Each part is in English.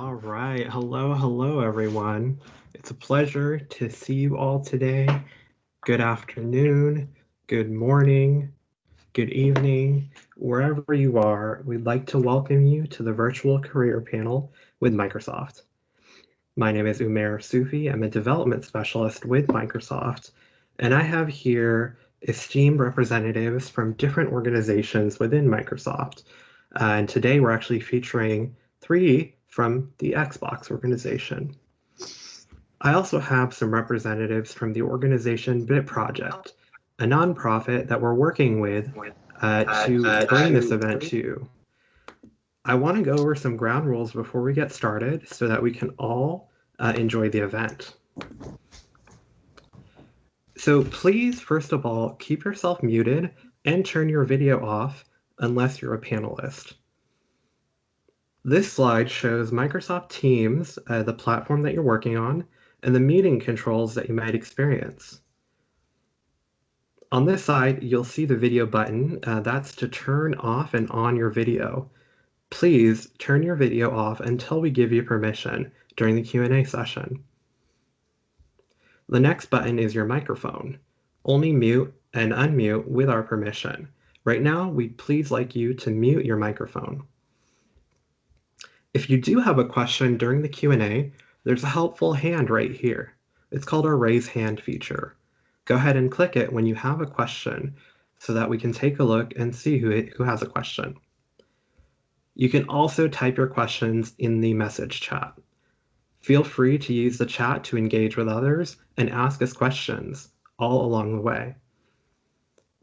All right. Hello, everyone. It's a pleasure to see you all today. Good afternoon, good morning, good evening, wherever you are. We'd like to welcome you to the virtual career panel with Microsoft. My name is Umair Sufi. I'm a development specialist with Microsoft, and I have here esteemed representatives from different organizations within Microsoft. And today we're actually featuring three from the Xbox organization. I also have some representatives from the organization Bit Project, a nonprofit that we're working with to bring this event to you. I want to go over some ground rules before we get started so that we can all enjoy the event. So please, first of all, keep yourself muted and turn your video off unless you're a panelist. This slide shows Microsoft Teams, the platform that you're working on, and the meeting controls that you might experience. On this side, you'll see the video button. That's to turn off and on your video. Please turn your video off until we give you permission during the Q&A session. The next button is your microphone. Only mute and unmute with our permission. Right now, we'd please like you to mute your microphone. If you do have a question during the Q&A, there's a helpful hand right here. It's called our raise hand feature. Go ahead and click it when you have a question so that we can take a look and see who has a question. You can also type your questions in the message chat. Feel free to use the chat to engage with others and ask us questions all along the way.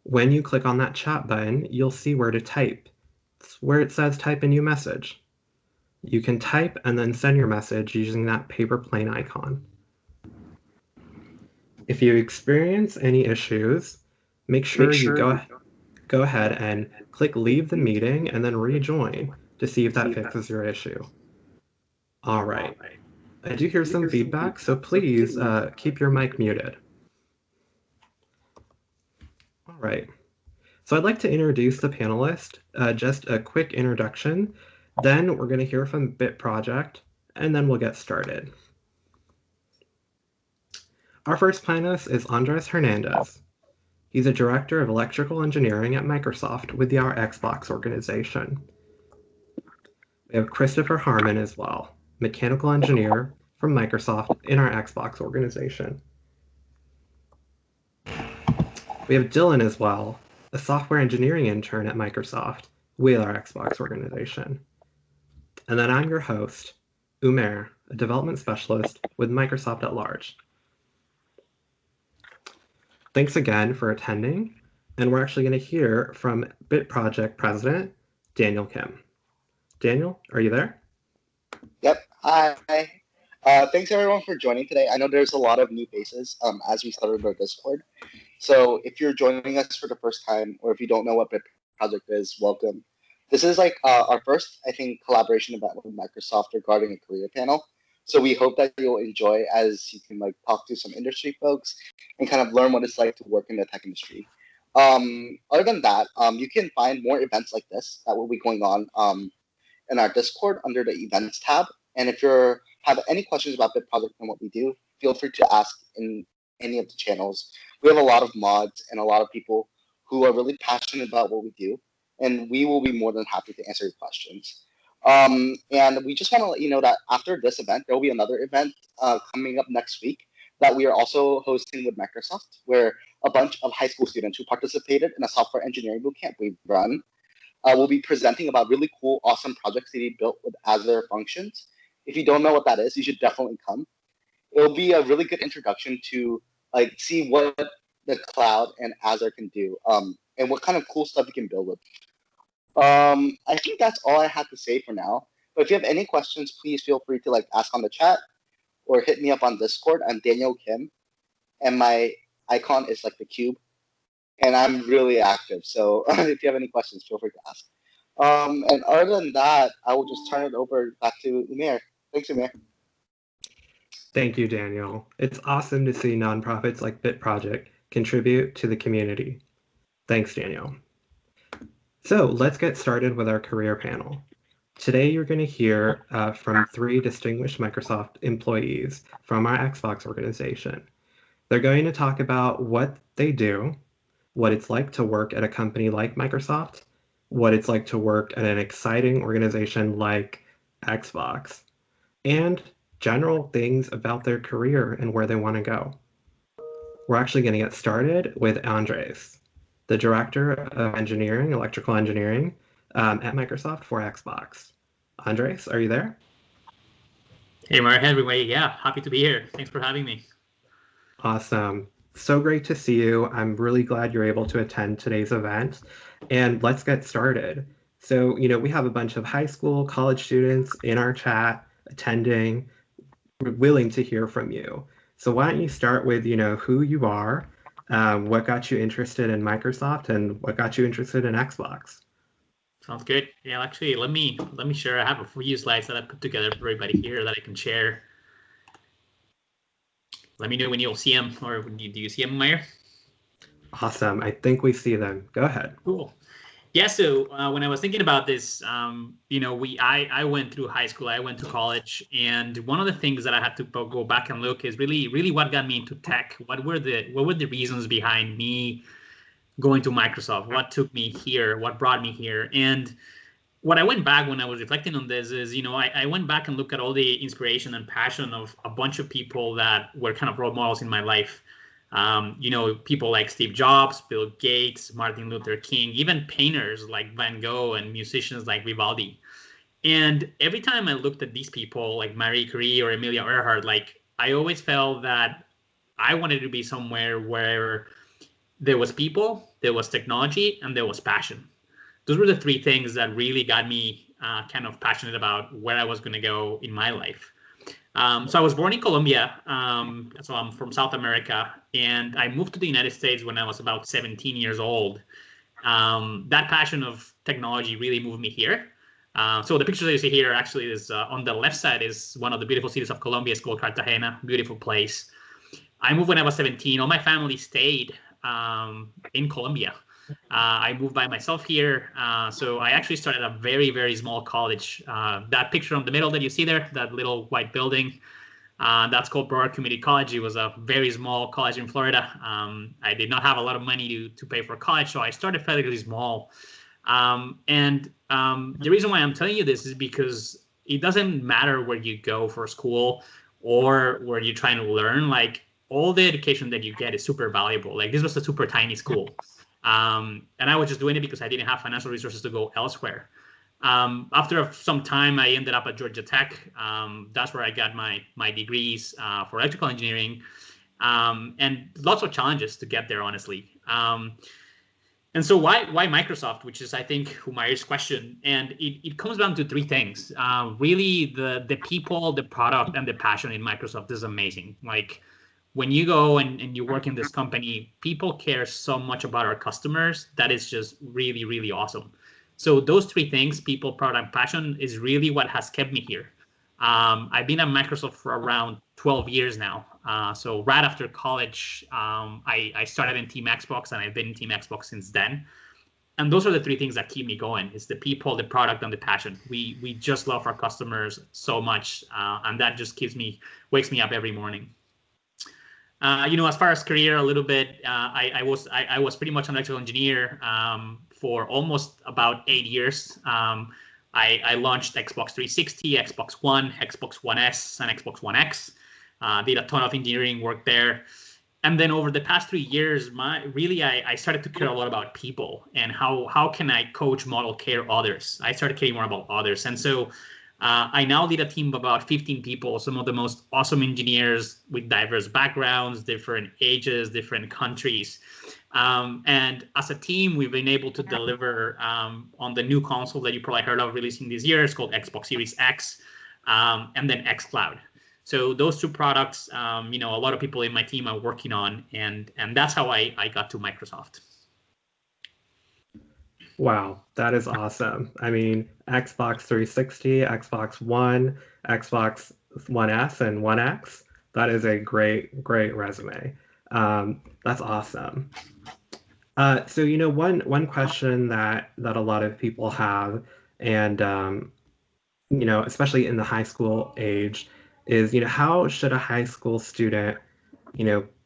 When you click on that chat button, you'll see where to type. It's where it says type a new message. You can type and then send your message using that paper plane icon. If you experience any issues, make sure you go ahead and click leave the meeting and then rejoin to see if that fixes your issue. All right. I do hear some feedback, so please keep your mic muted. All right. So I'd like to introduce the panelist, just a quick introduction. Then we're going to hear from Bit Project, and then we'll get started. Our first panelist is Andres Hernandez. He's a director of electrical engineering at Microsoft with our Xbox organization. We have Christopher Harmon as well, mechanical engineer from Microsoft in our Xbox organization. We have Dylan as well, a software engineering intern at Microsoft with our Xbox organization. And then I'm your host, Umair, a development specialist with Microsoft at large. Thanks again for attending, and we're actually going to hear from Bit Project President, Daniel Kim. Daniel, are you there? Yep. Hi. Thanks everyone for joining today. I know there's a lot of new faces as we started our Discord. So if you're joining us for the first time, or if you don't know what Bit Project is, welcome. This is like our first, I think, collaboration event with Microsoft regarding a career panel. So we hope that you'll enjoy as you can like talk to some industry folks and kind of learn what it's like to work in the tech industry. Other than that, you can find more events like this that will be going on in our Discord under the events tab. And if you have any questions about Bit Project and what we do, feel free to ask in any of the channels. We have a lot of mods and a lot of people who are really passionate about what we do, and we will be more than happy to answer your questions. And we just want to let you know that after this event, there will be another event coming up next week that we are also hosting with Microsoft, where a bunch of high school students who participated in a software engineering bootcamp we've run will be presenting about really cool, awesome projects that he built with Azure Functions. If you don't know what that is, you should definitely come. It'll be a really good introduction to like see what the cloud and Azure can do, and what kind of cool stuff you can build with. I think that's all I had to say for now. But if you have any questions, please feel free to like ask on the chat or hit me up on Discord. I'm Daniel Kim, and my icon is like the cube, and I'm really active. So if you have any questions, feel free to ask. And other than that, I will just turn it over back to Umair. Thanks, Umair. Thank you, Daniel. It's awesome to see nonprofits like Bit Project contribute to the community. Thanks, Daniel. So let's get started with our career panel. Today, you're going to hear from three distinguished Microsoft employees from our Xbox organization. They're going to talk about what they do, what it's like to work at a company like Microsoft, what it's like to work at an exciting organization like Xbox, and general things about their career and where they want to go. We're actually going to get started with Andres, the Director of Engineering, Electrical Engineering at Microsoft for Xbox. Andres, are you there? Hey, Mark, everybody. Yeah, happy to be here. Thanks for having me. Awesome. So great to see you. I'm really glad you're able to attend today's event. And let's get started. So, we have a bunch of high school, college students in our chat attending, willing to hear from you. So why don't you start with, who you are, what got you interested in Microsoft, and what got you interested in Xbox? Sounds good. Yeah, actually, let me share. I have a few slides that I put together for everybody here that I can share. Let me know when you'll see them, or do you see them, Meyer? Awesome. I think we see them. Go ahead. Cool. Yeah, so when I was thinking about this, I went through high school, I went to college, and one of the things that I had to go back and look is really what got me into tech. What were the reasons behind me going to Microsoft? What took me here? What brought me here? And what I went back when I was reflecting on this is, I went back and looked at all the inspiration and passion of a bunch of people that were kind of role models in my life. People like Steve Jobs, Bill Gates, Martin Luther King, even painters like Van Gogh and musicians like Vivaldi. And every time I looked at these people like Marie Curie or Amelia Earhart, like I always felt that I wanted to be somewhere where there was people, there was technology, and there was passion. Those were the three things that really got me kind of passionate about where I was going to go in my life. So I was born in Colombia, so I'm from South America, and I moved to the United States when I was about 17 years old. That passion of technology really moved me here. So the picture that you see here actually is on the left side is one of the beautiful cities of Colombia. It's called Cartagena, beautiful place. I moved when I was 17. All my family stayed in Colombia. I moved by myself here. So I actually started a very, very small college. That picture on the middle that you see there, that little white building, that's called Broward Community College. It was a very small college in Florida. I did not have a lot of money to pay for college, so I started fairly small. The reason why I'm telling you this is because it doesn't matter where you go for school or where you're trying to learn. Like all the education that you get is super valuable. Like this was a super tiny school. And I was just doing it because I didn't have financial resources to go elsewhere. After some time, I ended up at Georgia Tech. That's where I got my degrees for electrical engineering, and lots of challenges to get there, honestly. And so why Microsoft, which is, I think, Humayer's question. And it comes down to three things. Really, the people, the product, and the passion in Microsoft is amazing. Like, when you go and you work in this company, people care so much about our customers. That is just really, really awesome. So those three things, people, product, and passion, is really what has kept me here. I've been at Microsoft for around 12 years now. So right after college, I started in Team Xbox, and I've been in Team Xbox since then. And those are the three things that keep me going. It's the people, the product, and the passion. We just love our customers so much, and that just wakes me up every morning. As far as career, a little bit, I was pretty much an electrical engineer for almost about 8 years. I launched Xbox 360, Xbox One, Xbox One S, and Xbox One X. Did a ton of engineering work there. And then over the past 3 years, I started to care a lot about people and how can I coach, model, care others. I started caring more about others. And so I now lead a team of about 15 people, some of the most awesome engineers with diverse backgrounds, different ages, different countries. And as a team, we've been able to deliver on the new console that you probably heard of releasing this year. It's called Xbox Series X, and then xCloud. So those two products, a lot of people in my team are working on, and that's how I got to Microsoft. Wow, that is awesome. I mean, Xbox 360, Xbox One, Xbox One S, and One X. That is a great resume. That's awesome. So one question that a lot of people have, and especially in the high school age, is, how should a high school student,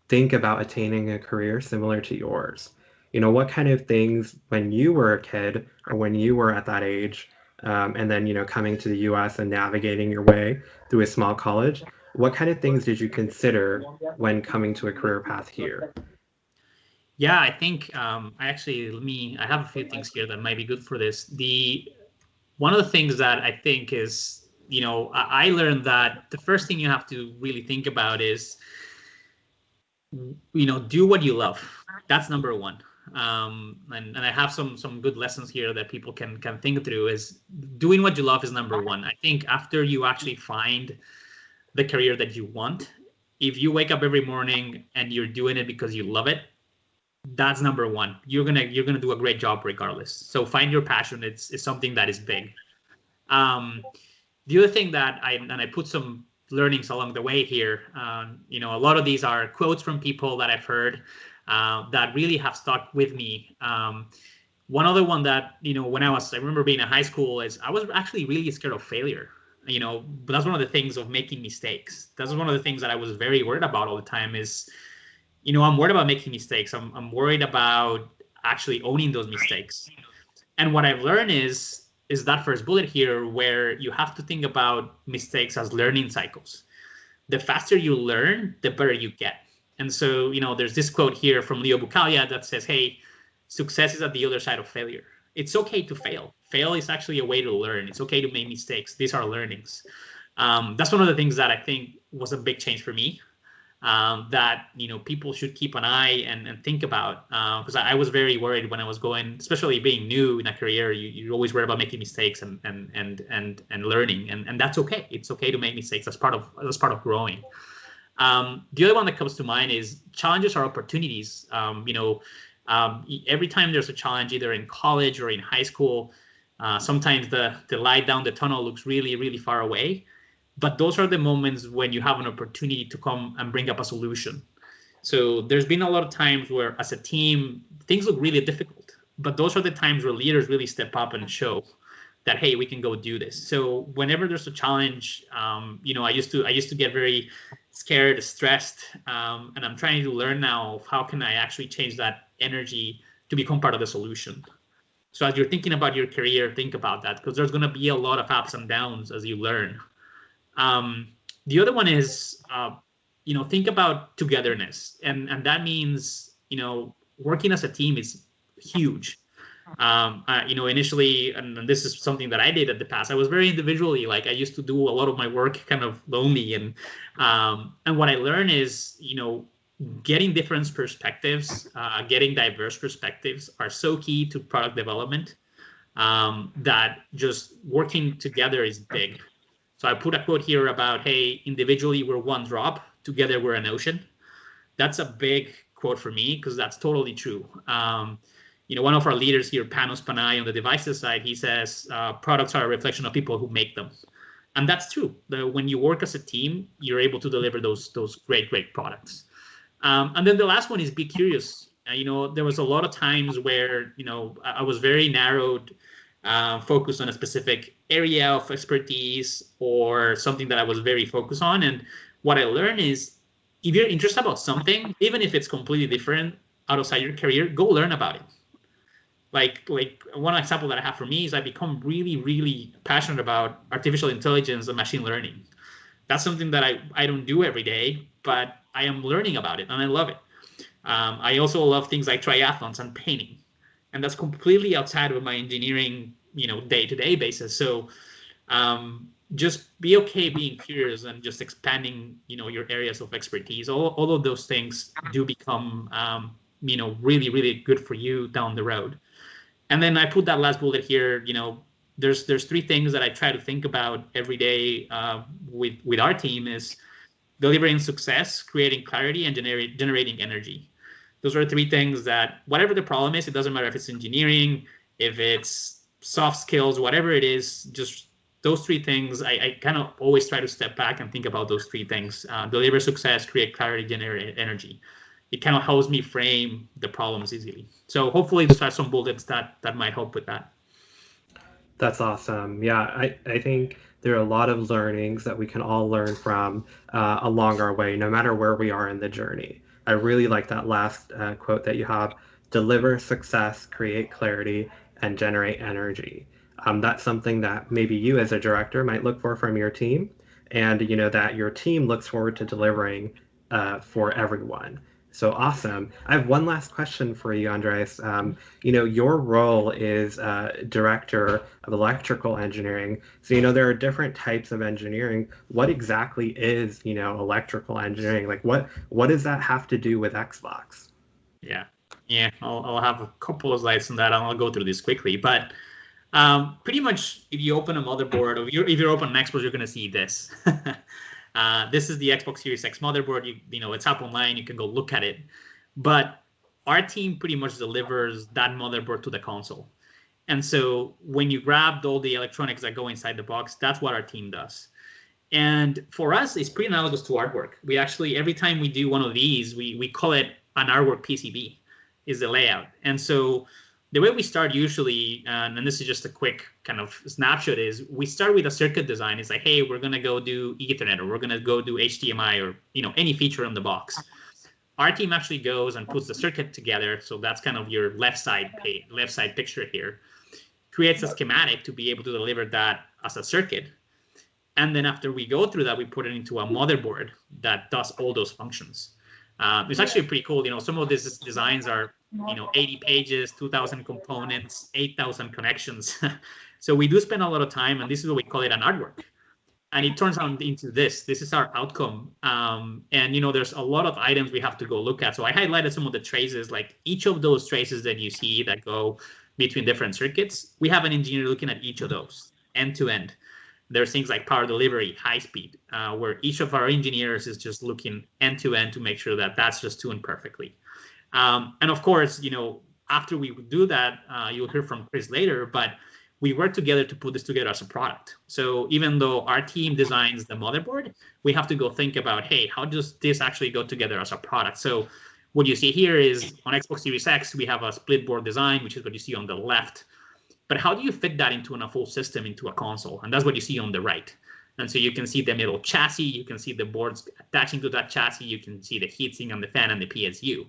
think about attaining a career similar to yours? What kind of things when you were a kid or when you were at that age, and then, coming to the US and navigating your way through a small college, what kind of things did you consider when coming to a career path here? Yeah, I think I have a few things here that might be good for this. One of the things that I think is, I learned that the first thing you have to really think about is, do what you love. That's number one. And I have some good lessons here that people can think through. Is doing what you love is number one. I think after you actually find the career that you want, if you wake up every morning and you're doing it because you love it, that's number one. You're gonna do a great job regardless. So find your passion. It's something that is big. The other thing that I put some learnings along the way here. A lot of these are quotes from people that I've heard that really have stuck with me. One other one that, I remember being in high school, is I was actually really scared of failure. But that's one of the things of making mistakes. That's one of the things that I was very worried about all the time is, I'm worried about making mistakes. I'm worried about actually owning those mistakes. And what I've learned is that first bullet here, where you have to think about mistakes as learning cycles. The faster you learn, the better you get. And so, there's this quote here from Leo Bukalia that says, hey, success is at the other side of failure. It's okay to fail. Fail is actually a way to learn. It's okay to make mistakes. These are learnings. That's one of the things that I think was a big change for me. That people should keep an eye and think about, because I was very worried when I was going, especially being new in a career. You're always worried about making mistakes and learning, and that's okay. It's okay to make mistakes. That's part of growing. The other one that comes to mind is challenges are opportunities. Every time there's a challenge, either in college or in high school, sometimes the light down the tunnel looks really, really far away. But those are the moments when you have an opportunity to come and bring up a solution. So there's been a lot of times where, as a team, things look really difficult. But those are the times where leaders really step up and show that, hey, we can go do this. So whenever there's a challenge, I used to get very scared, stressed, and I'm trying to learn now how can I actually change that energy to become part of the solution. So as you're thinking about your career, think about that, because there's going to be a lot of ups and downs as you learn. The other one is, think about togetherness, and that means, working as a team is huge. Initially, and this is something that I did in the past, I was very individually, like I used to do a lot of my work kind of lonely, and what I learned is, getting different perspectives, getting diverse perspectives are so key to product development, that just working together is big. So I put a quote here about, hey, individually we're one drop, together we're an ocean. That's a big quote for me, because that's totally true. One of our leaders here, Panos Panay, on the devices side, he says products are a reflection of people who make them. And that's true. When you work as a team, you're able to deliver those great products. And then the last one is be curious. There was a lot of times where, I was very narrowed, focused on a specific area of expertise or something that I was very focused on. And what I learned is, if you're interested about something, even if it's completely different outside your career, go learn about it. Like one example that I have for me is I become really, really passionate about artificial intelligence and machine learning. That's something that I don't do every day, but I am learning about it and I love it. I also love things like triathlons and painting, and that's completely outside of my engineering, day-to-day basis. So just be okay being curious and just expanding, your areas of expertise. All of those things do become, really, really good for you down the road. And then I put that last bullet here. There's three things that I try to think about every day with our team: is delivering success, creating clarity, and generating energy. Those are three things that, whatever the problem is, it doesn't matter if it's engineering, if it's soft skills, whatever it is, just those three things, I kind of always try to step back and think about those three things: deliver success, create clarity, generate energy. It kind of helps me frame the problems easily. So hopefully those are some bullets that might help with that. That's awesome. Yeah, I think there are a lot of learnings that we can all learn from along our way, no matter where we are in the journey. I really like that last quote that you have: deliver success, create clarity, and generate energy. That's something that maybe you as a director might look for from your team, and that your team looks forward to delivering for everyone. So awesome. I have one last question for you, Andres. Your role is director of electrical engineering. So, there are different types of engineering. What exactly is, electrical engineering? Like, what does that have to do with Xbox? Yeah, I'll have a couple of slides on that, and I'll go through this quickly. But pretty much, if you open a motherboard, or if you open an Xbox, you're going to see this. This is the Xbox Series X motherboard. It's up online. You can go look at it. But our team pretty much delivers that motherboard to the console. And so when you grab all the electronics that go inside the box, that's what our team does. And for us, it's pretty analogous to artwork. We actually, every time we do one of these, we call it an artwork PCB, is the layout. And so the way we start usually, and this is just a quick kind of snapshot, is we start with a circuit design. It's like, hey, we're going to go do Ethernet, or we're going to go do HDMI, or any feature on the box. Our team actually goes and puts the circuit together. So that's kind of your left side picture here. Creates a schematic to be able to deliver that as a circuit. And then after we go through that, we put it into a motherboard that does all those functions. It's actually pretty cool. Some of these designs are 80 pages, 2,000 components, 8,000 connections. So we do spend a lot of time, and this is what we call it an artwork. And it turns out into this. This is our outcome. And, there's a lot of items we have to go look at. So I highlighted some of the traces, like each of those traces that you see that go between different circuits. We have an engineer looking at each of those end to end. There's things like power delivery, high speed, where each of our engineers is just looking end to end to make sure that that's just tuned perfectly. And of course, after we do that, you'll hear from Chris later, but we work together to put this together as a product. So even though our team designs the motherboard, we have to go think about, hey, how does this actually go together as a product? So what you see here is on Xbox Series X, we have a split board design, which is what you see on the left. But how do you fit that into a full system, into a console? And that's what you see on the right. And so you can see the middle chassis, you can see the boards attaching to that chassis, you can see the heatsink and the fan and the PSU.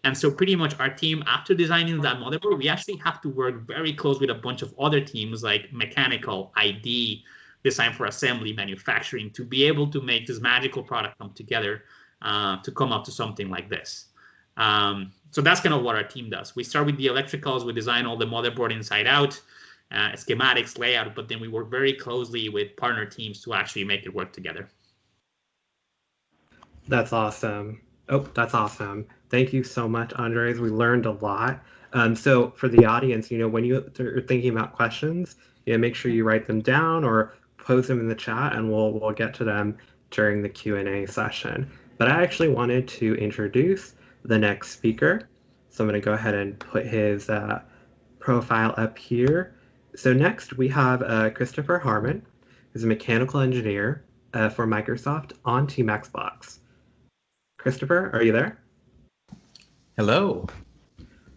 And so pretty much our team, after designing that motherboard, we actually have to work very close with a bunch of other teams like mechanical, ID, design for assembly, manufacturing, to be able to make this magical product come together to come up to something like this. So that's kind of what our team does. We start with the electricals, we design all the motherboard inside out, schematics, layout, but then we work very closely with partner teams to actually make it work together. That's awesome. Oh, that's awesome. Thank you so much, Andres. We learned a lot. So for the audience, when you're thinking about questions, make sure you write them down or post them in the chat, and we'll get to them during the Q&A session. But I actually wanted to introduce the next speaker. So I'm going to go ahead and put his profile up here. So next we have Christopher Harmon, who's a mechanical engineer for Microsoft on Team Xbox. Christopher, are you there? Hello.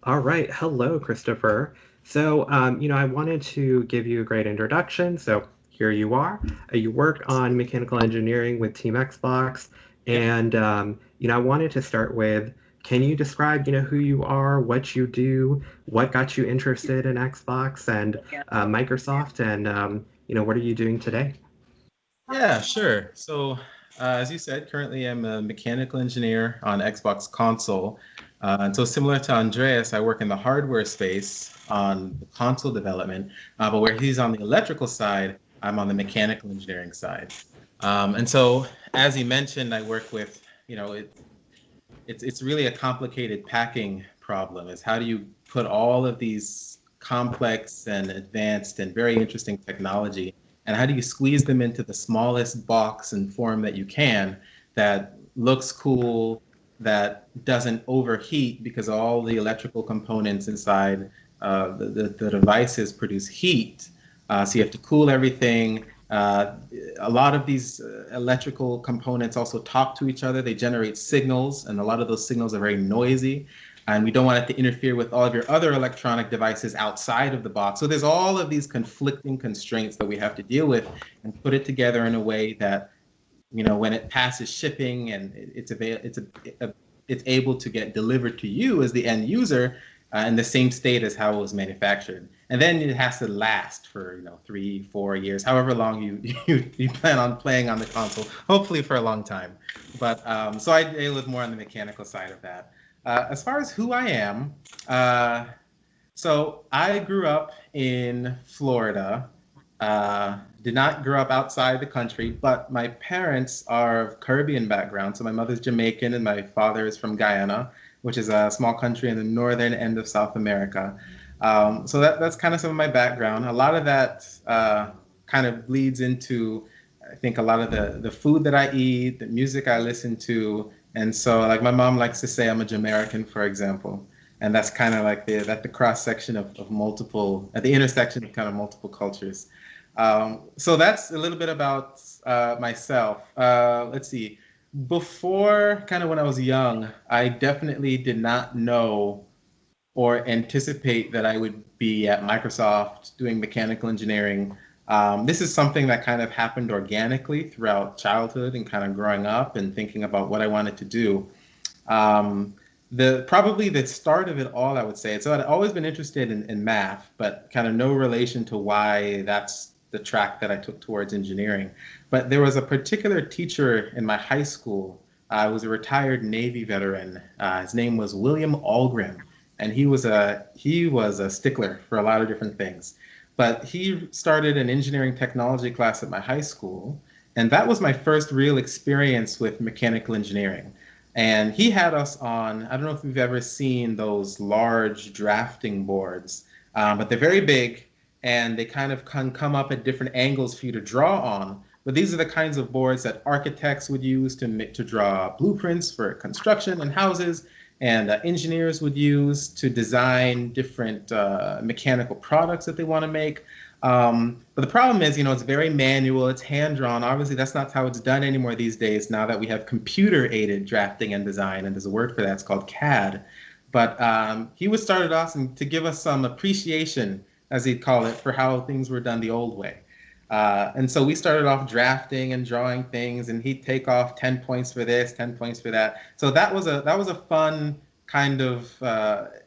All right. Hello, Christopher. So, I wanted to give you a great introduction. So here you are. You work on mechanical engineering with Team Xbox. And, I wanted to start with, can you describe, who you are, what you do, what got you interested in Xbox and Microsoft, and, what are you doing today? Yeah, sure. So, as you said, currently I'm a mechanical engineer on Xbox console. And so similar to Andreas, I work in the hardware space on the console development, but where he's on the electrical side, I'm on the mechanical engineering side. And so, as he mentioned, I work with, it's really a complicated packing problem. Is how do you put all of these complex and advanced and very interesting technology, and how do you squeeze them into the smallest box and form that you can that looks cool, that doesn't overheat because all the electrical components inside the devices produce heat. So you have to cool everything. A lot of these electrical components also talk to each other. They generate signals, and a lot of those signals are very noisy. and we don't want it to interfere with all of your other electronic devices outside of the box. So there's all of these conflicting constraints that we have to deal with and put it together in a way that, when it passes shipping and it's able to get delivered to you as the end user in the same state as how it was manufactured. And then it has to last for 3-4 years, however long you plan on playing on the console, hopefully for a long time. But so I deal with more on the mechanical side of that. As far as who I am, so I grew up in Florida. Did not grow up outside the country, but my parents are of Caribbean background. So my mother's Jamaican and my father is from Guyana, which is a small country in the northern end of South America. So that's kind of some of my background. A lot of that kind of bleeds into, I think, a lot of the food that I eat, the music I listen to. And so, like, my mom likes to say I'm a Jamaican, for example. And that's kind of like the cross section of multiple, at the intersection of kind of multiple cultures. So that's a little bit about myself. Let's see. Before, kind of when I was young, I definitely did not know or anticipate that I would be at Microsoft doing mechanical engineering. This is something that kind of happened organically throughout childhood and kind of growing up and thinking about what I wanted to do. Probably the start of it all, I would say. So I'd always been interested in math, but kind of no relation to why that's the track that I took towards engineering. But there was a particular teacher in my high school. I was a retired Navy veteran. His name was William Algren, and he was a stickler for a lot of different things. But he started an engineering technology class at my high school, and that was my first real experience with mechanical engineering. And he had us on, I don't know if you've ever seen those large drafting boards, but they're very big and they kind of can come up at different angles for you to draw on. But these are the kinds of boards that architects would use to draw blueprints for construction and houses, and engineers would use to design different mechanical products that they want to make. But the problem is, it's very manual, it's hand-drawn. Obviously, that's not how it's done anymore these days, now that we have computer-aided drafting and design, and there's a word for that, it's called CAD. But he would start it off to give us some appreciation, as he'd call it, for how things were done the old way. And so we started off drafting and drawing things, and he'd take off 10 points for this, 10 points for that. So that was a fun kind of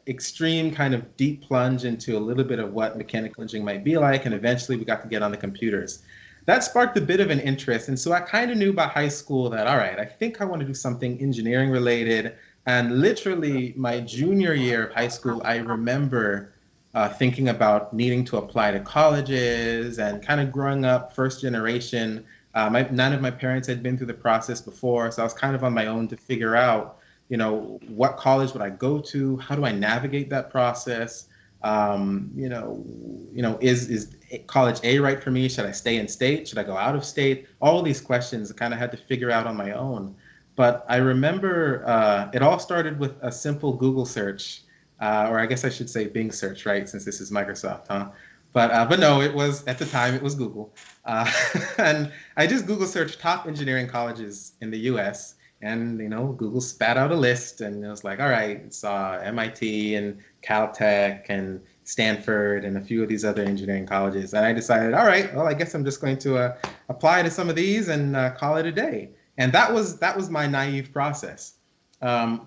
extreme kind of deep plunge into a little bit of what mechanical engineering might be like, and eventually we got to get on the computers. That sparked a bit of an interest, and so I kind of knew by high school that, all right, I think I want to do something engineering related. And literally my junior year of high school, I remember thinking about needing to apply to colleges and kind of growing up first generation. None of my parents had been through the process before, so I was kind of on my own to figure out, what college would I go to? How do I navigate that process? Is college A right for me? Should I stay in state? Should I go out of state? All these questions I kind of had to figure out on my own. But I remember it all started with a simple Google search. Or I guess I should say Bing search, right? Since this is Microsoft, huh? But no, it was, at the time, it was Google. And I just Google searched top engineering colleges in the US, and, Google spat out a list, and it was like, all right, it's MIT and Caltech and Stanford and a few of these other engineering colleges. And I decided, all right, well, I guess I'm just going to apply to some of these and call it a day. And that was my naive process.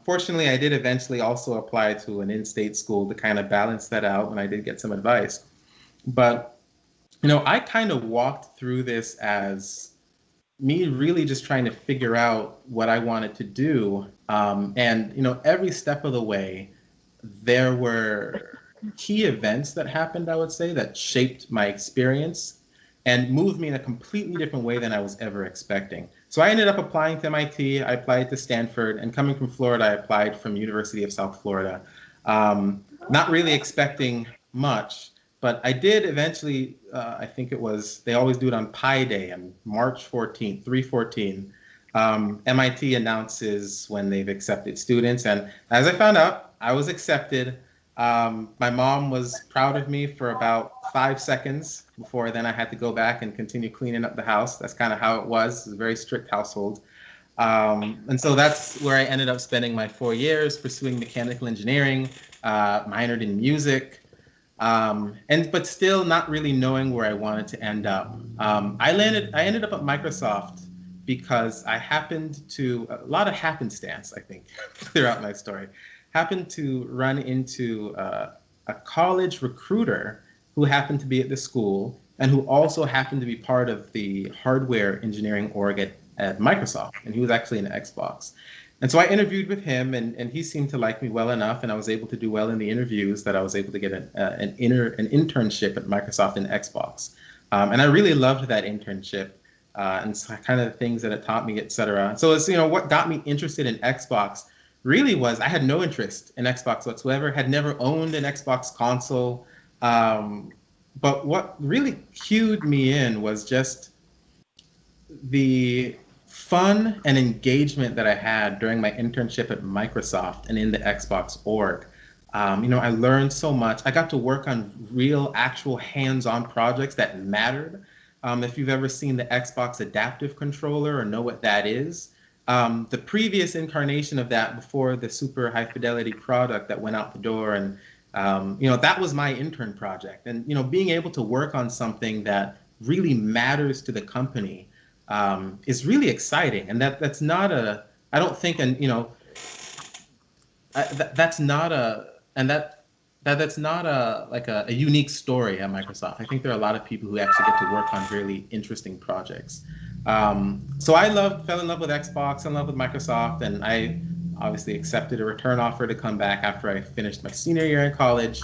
Fortunately, I did eventually also apply to an in-state school to kind of balance that out when I did get some advice. But, I kind of walked through this as me really just trying to figure out what I wanted to do. And, every step of the way, there were key events that happened, I would say, that shaped my experience and moved me in a completely different way than I was ever expecting. So I ended up applying to MIT, I applied to Stanford, and coming from Florida, I applied from University of South Florida. Not really expecting much, but I did eventually, I think it was, they always do it on Pi Day on March 14th, 3/14. MIT announces when they've accepted students. And as I found out, I was accepted. My mom was proud of me for about 5 seconds before then I had to go back and continue cleaning up the house. That's kind of how it was. It was a very strict household. And so that's where I ended up spending my 4 years pursuing mechanical engineering, minored in music, but still not really knowing where I wanted to end up. I ended up at Microsoft because I happened to, a lot of happenstance, I think, throughout my story, happened to run into a college recruiter who happened to be at the school and who also happened to be part of the hardware engineering org at Microsoft. And he was actually an Xbox. And so I interviewed with him, and he seemed to like me well enough, and I was able to do well in the interviews that I was able to get an internship at Microsoft and Xbox. And I really loved that internship and kind of the things that it taught me, et cetera. So it's, what got me interested in Xbox really was I had no interest in Xbox whatsoever, had never owned an Xbox console. But what really cued me in was just the fun and engagement that I had during my internship at Microsoft and in the Xbox org. I learned so much. I got to work on real, actual hands-on projects that mattered. If you've ever seen the Xbox Adaptive Controller or know what that is, the previous incarnation of that before the super high fidelity product that went out the door, and that was my intern project. And being able to work on something that really matters to the company is really exciting. And that's not a, I don't think, and that's not a, and that's not a unique story at Microsoft. I think there are a lot of people who actually get to work on really interesting projects. So I fell in love with Xbox, in love with Microsoft, and I obviously accepted a return offer to come back after I finished my senior year in college.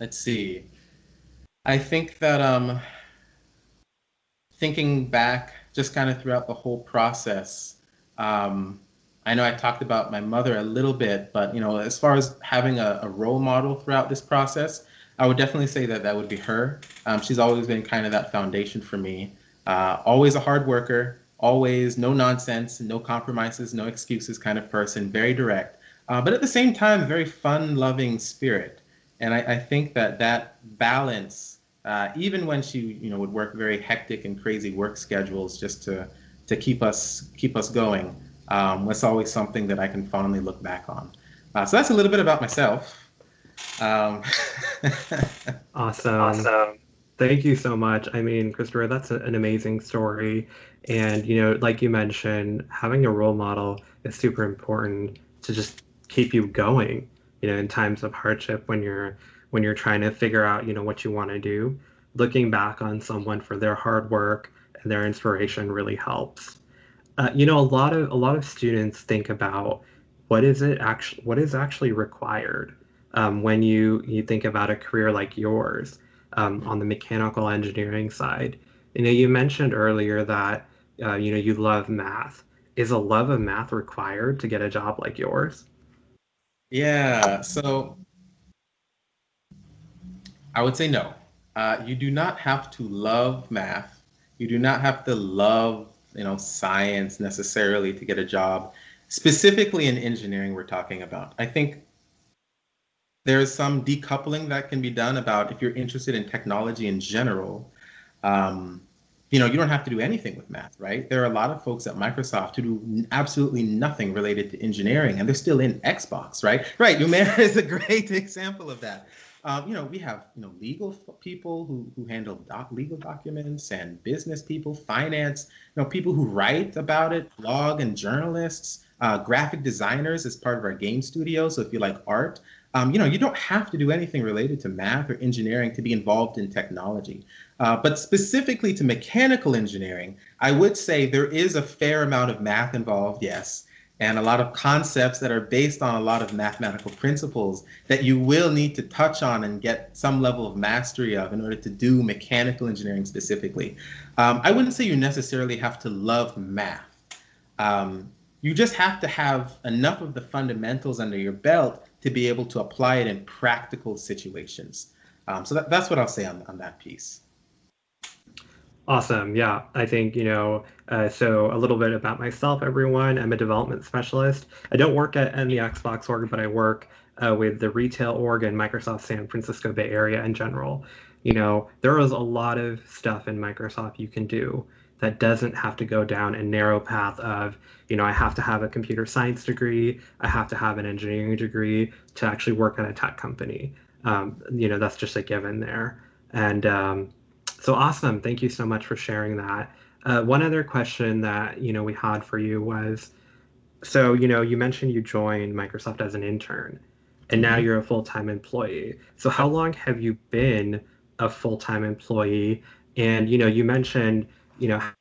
Let's see. I think that thinking back just kind of throughout the whole process, I know I talked about my mother a little bit, but as far as having a role model throughout this process, I would definitely say that would be her. She's always been kind of that foundation for me. Always a hard worker, always no nonsense, no compromises, no excuses kind of person, very direct, but at the same time, very fun-loving spirit. And I think that balance, even when she would work very hectic and crazy work schedules just to keep us going, was always something that I can fondly look back on. So that's a little bit about myself. Awesome. Thank you so much. I mean, Christopher, that's an amazing story. And, like you mentioned, having a role model is super important to just keep you going, in times of hardship when you're trying to figure out, what you want to do. Looking back on someone for their hard work and their inspiration really helps. A lot of students think about what is actually required when you think about a career like yours on the mechanical engineering side. You mentioned earlier that you love math. Is a love of math required to get a job like yours? Yeah, so I would say no. You do not have to love math. You do not have to love science necessarily to get a job. Specifically in engineering, we're talking about. I think there's some decoupling that can be done about if you're interested in technology in general. You don't have to do anything with math, right? There are a lot of folks at Microsoft who do absolutely nothing related to engineering, and they're still in Xbox, right? Right, Umair is a great example of that. We have legal people who handle legal documents, and business people, finance, people who write about it, blog and journalists, graphic designers as part of our game studio. So if you like art, you don't have to do anything related to math or engineering to be involved in technology. But specifically to mechanical engineering, I would say there is a fair amount of math involved, yes, and a lot of concepts that are based on a lot of mathematical principles that you will need to touch on and get some level of mastery of in order to do mechanical engineering specifically. I wouldn't say you necessarily have to love math. You just have to have enough of the fundamentals under your belt to be able to apply it in practical situations. So that's what I'll say on that piece. Awesome. Yeah, I think, so a little bit about myself, everyone. I'm a development specialist. I don't work in the Xbox org, but I work with the retail org in Microsoft San Francisco Bay Area in general. There is a lot of stuff in Microsoft you can do. that doesn't have to go down a narrow path of, I have to have a computer science degree, I have to have an engineering degree to actually work at a tech company. That's just a given there. And so awesome. Thank you so much for sharing that. One other question that, we had for you was, so, you mentioned you joined Microsoft as an intern, and now you're a full-time employee. So how long have you been a full-time employee? And, you mentioned,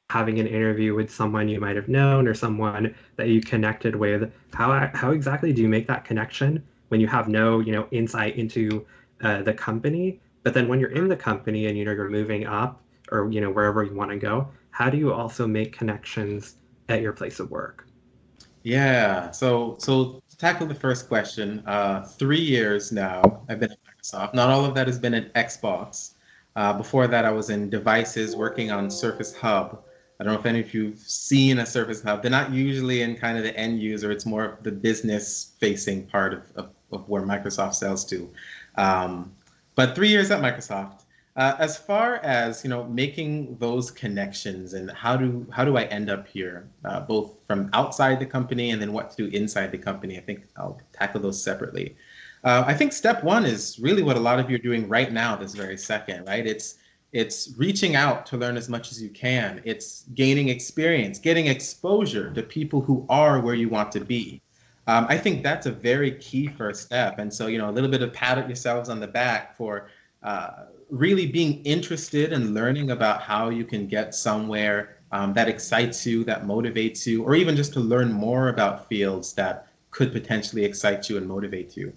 having an interview with someone you might have known or someone that you connected with. How exactly do you make that connection when you have no, insight into the company? But then when you're in the company and, you're moving up or, wherever you want to go, how do you also make connections at your place of work? Yeah. So to tackle the first question, 3 years now I've been at Microsoft. Not all of that has been at Xbox. Before that, I was in devices working on Surface Hub. I don't know if any of you've seen a Surface Hub. They're not usually in kind of the end user. It's more of the business facing part of where Microsoft sells to. But 3 years at Microsoft. As far as making those connections and how do I end up here, both from outside the company and then what to do inside the company, I think I'll tackle those separately. I think step one is really what a lot of you are doing right now, this very second, right? It's reaching out to learn as much as you can. It's gaining experience, getting exposure to people who are where you want to be. I think that's a very key first step. And so, a little bit of pat yourselves on the back for really being interested in learning about how you can get somewhere that excites you, that motivates you, or even just to learn more about fields that could potentially excite you and motivate you.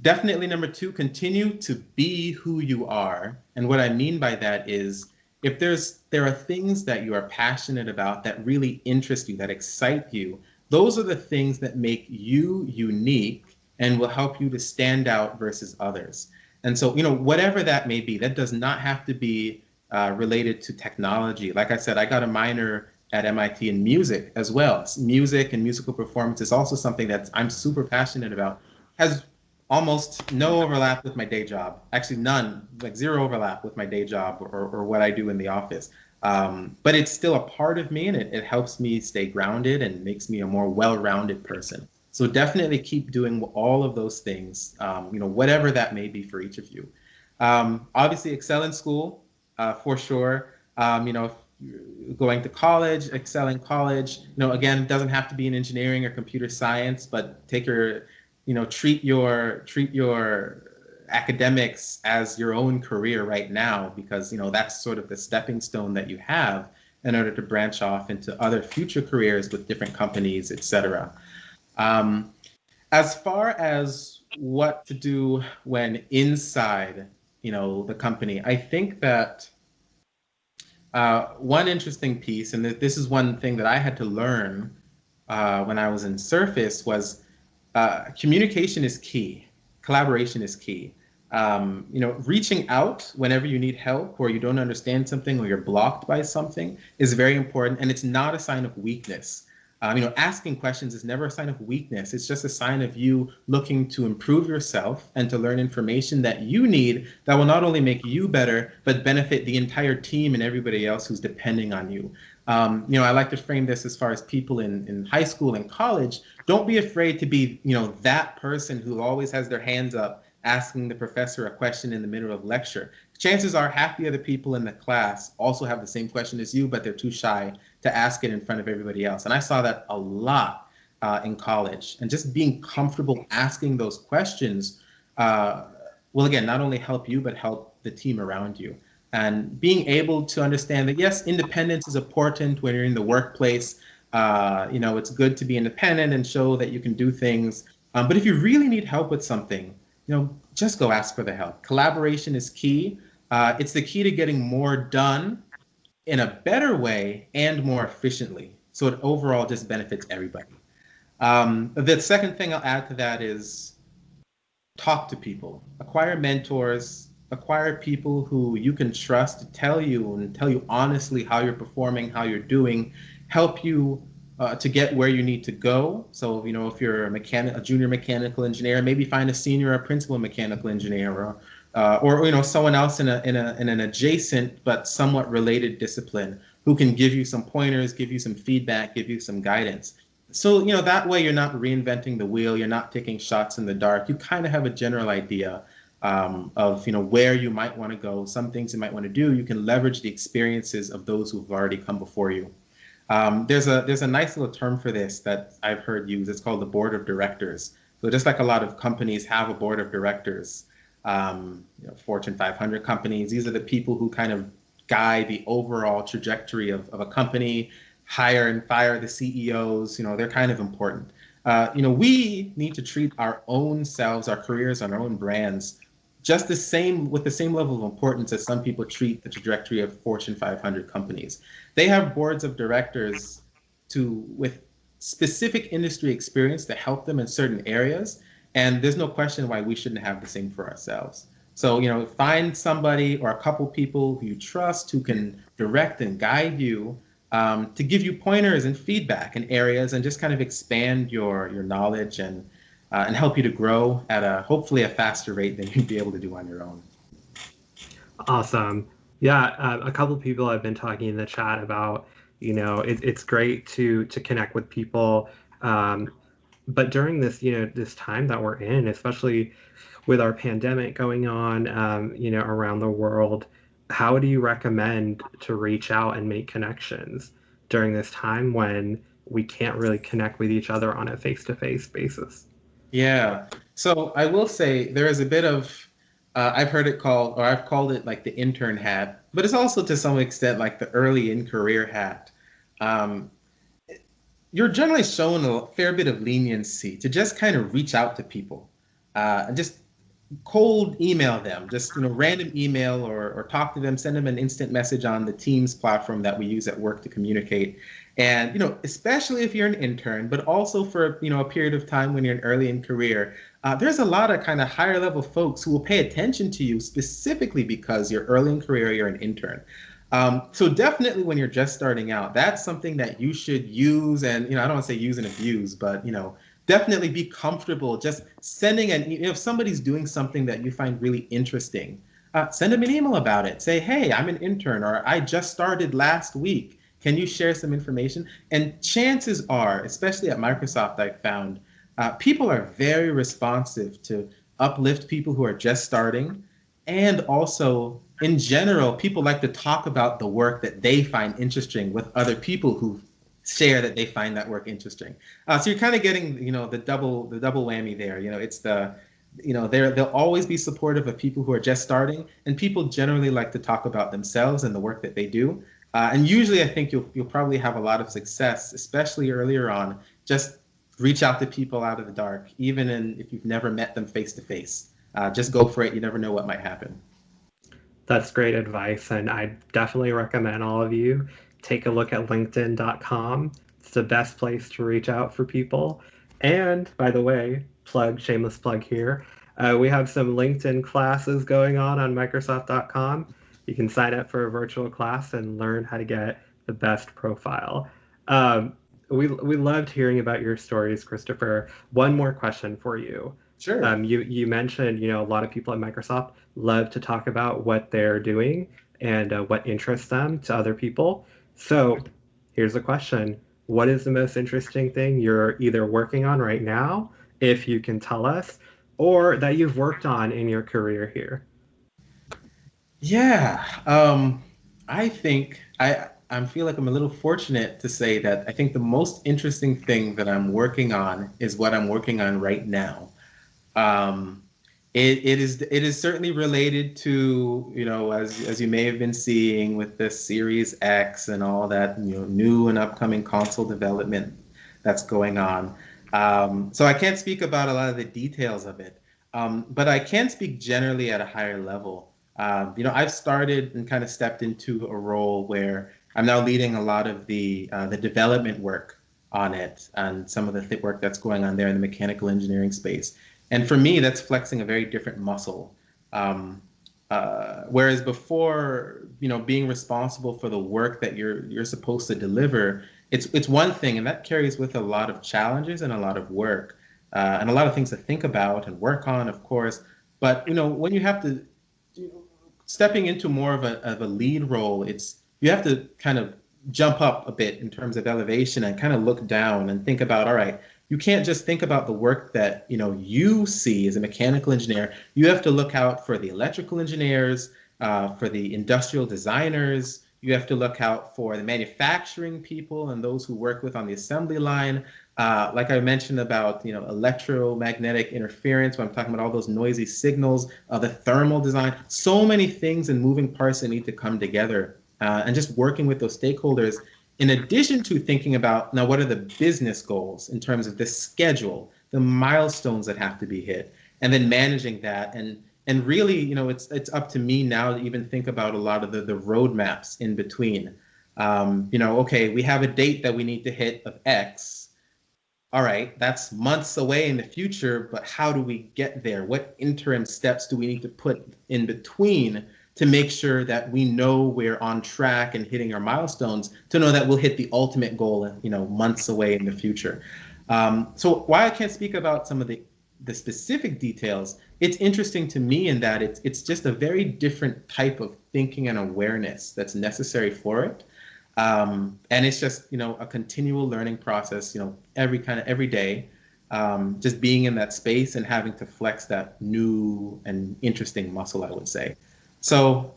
Definitely number two, continue to be who you are. And what I mean by that is if there are things that you are passionate about that really interest you, that excite you, those are the things that make you unique and will help you to stand out versus others. And so, whatever that may be, that does not have to be related to technology. Like I said, I got a minor at MIT in music as well. Music and musical performance is also something that I'm super passionate about. Has almost no overlap with my day job. Actually, none, like zero overlap with my day job or what I do in the office. But it's still a part of me, and it helps me stay grounded and makes me a more well-rounded person. So definitely keep doing all of those things, whatever that may be for each of you. Obviously, excel in school, for sure. If you're going to college, excel in college. Again, it doesn't have to be in engineering or computer science, but treat your academics as your own career right now, because that's sort of the stepping stone that you have in order to branch off into other future careers with different companies, etc. As far as what to do when inside, the company, I think that one interesting piece, and this is one thing that I had to learn when I was in Surface, was communication is key. Collaboration is key. Reaching out whenever you need help or you don't understand something or you're blocked by something is very important, and it's not a sign of weakness. Asking questions is never a sign of weakness. It's just a sign of you looking to improve yourself and to learn information that you need that will not only make you better, but benefit the entire team and everybody else who's depending on you. I like to frame this as far as people in high school and college. Don't be afraid to be, that person who always has their hands up asking the professor a question in the middle of lecture. Chances are half the other people in the class also have the same question as you, but they're too shy to ask it in front of everybody else. And I saw that a lot in college. And just being comfortable asking those questions will, again, not only help you, but help the team around you. And being able to understand that, yes, independence is important when you're in the workplace. It's good to be independent and show that you can do things. But if you really need help with something, just go ask for the help. Collaboration is key. It's the key to getting more done in a better way and more efficiently. So it overall just benefits everybody. The second thing I'll add to that is talk to people, acquire mentors, acquire people who you can trust to tell you honestly how you're performing, how you're doing, help you to get where you need to go. So, if you're a junior mechanical engineer, maybe find a senior or principal mechanical engineer, or someone else in an adjacent but somewhat related discipline who can give you some pointers, give you some feedback, give you some guidance. So, that way you're not reinventing the wheel, you're not taking shots in the dark. You kind of have a general idea of, where you might want to go, some things you might want to do. You can leverage the experiences of those who've already come before you. There's a nice little term for this that I've heard used. It's called the board of directors. So just like a lot of companies have a board of directors, Fortune 500 companies, these are the people who kind of guide the overall trajectory of a company, hire and fire the CEOs. They're kind of important. We need to treat our own selves, our careers, our own brands just with the same level of importance as some people treat the trajectory of Fortune 500 companies. They have boards of directors with specific industry experience to help them in certain areas. And there's no question why we shouldn't have the same for ourselves. So, find somebody or a couple people who you trust who can direct and guide you to give you pointers and feedback in areas and just kind of expand your knowledge and help you to grow at hopefully a faster rate than you'd be able to do on your own. Awesome. Yeah, a couple of people have been talking in the chat about, it's great to connect with people. But during this, this time that we're in, especially with our pandemic going on, around the world, how do you recommend to reach out and make connections during this time when we can't really connect with each other on a face-to-face basis? Yeah. So I will say there is a bit of, I've heard it called, or I've called it like the intern hat, but it's also to some extent like the early in career hat. You're generally shown a fair bit of leniency to just kind of reach out to people and just cold email them, just random email or talk to them, send them an instant message on the Teams platform that we use at work to communicate. And especially if you're an intern, but also for a period of time when you're early in career, there's a lot of kind of higher level folks who will pay attention to you specifically because you're early in career, you're an intern. So definitely when you're just starting out, that's something that you should use. And I don't want to say use and abuse, but definitely be comfortable just sending if somebody's doing something that you find really interesting, send them an email about it. Say, hey, I'm an intern, or I just started last week. Can you share some information? And chances are, especially at Microsoft, I found people are very responsive to uplift people who are just starting. And also, in general, people like to talk about the work that they find interesting with other people who share that they find that work interesting. So you're kind of getting, the double whammy there. It's they'll always be supportive of people who are just starting, and people generally like to talk about themselves and the work that they do. And usually I think you'll probably have a lot of success, especially earlier on. Just reach out to people out of the dark, even if you've never met them face to face. Just go for it. You never know what might happen. That's great advice. And I definitely recommend all of you take a look at LinkedIn.com. It's the best place to reach out for people. And by the way, shameless plug here. We have some LinkedIn classes going on Microsoft.com. You can sign up for a virtual class and learn how to get the best profile. We loved hearing about your stories, Christopher. One more question for you. Sure. You mentioned, a lot of people at Microsoft love to talk about what they're doing and what interests them to other people. So here's a question. What is the most interesting thing you're either working on right now, if you can tell us, or that you've worked on in your career here? Yeah, I think I feel like I'm a little fortunate to say that I think the most interesting thing that I'm working on is what I'm working on right now. It is certainly related to, as you may have been seeing with the Series X and all that, new and upcoming console development that's going on. So I can't speak about a lot of the details of it, but I can speak generally at a higher level. I've started and kind of stepped into a role where I'm now leading a lot of the development work on it and some of the work that's going on there in the mechanical engineering space. And for me, that's flexing a very different muscle. Whereas before, being responsible for the work that you're supposed to deliver, it's one thing, and that carries with a lot of challenges and a lot of work and a lot of things to think about and work on, of course. But when you have to stepping into more of a lead role, you have to kind of jump up a bit in terms of elevation and kind of look down and think about, all right, you can't just think about the work that you see as a mechanical engineer. You have to look out for the electrical engineers, for the industrial designers. You have to look out for the manufacturing people and those who work with on the assembly line. Like I mentioned about electromagnetic interference, when I'm talking about all those noisy signals, the thermal design, so many things and moving parts that need to come together, and just working with those stakeholders. In addition to thinking about now what are the business goals in terms of the schedule, the milestones that have to be hit, and then managing that. And really, it's up to me now to even think about a lot of the roadmaps in between. Okay, we have a date that we need to hit of X. All right, that's months away in the future, but how do we get there? What interim steps do we need to put in between to make sure that we know we're on track and hitting our milestones, to know that we'll hit the ultimate goal, months away in the future. So while I can't speak about some of the specific details, it's interesting to me in that it's just a very different type of thinking and awareness that's necessary for it. And it's just, a continual learning process, every day, just being in that space and having to flex that new and interesting muscle, I would say. So,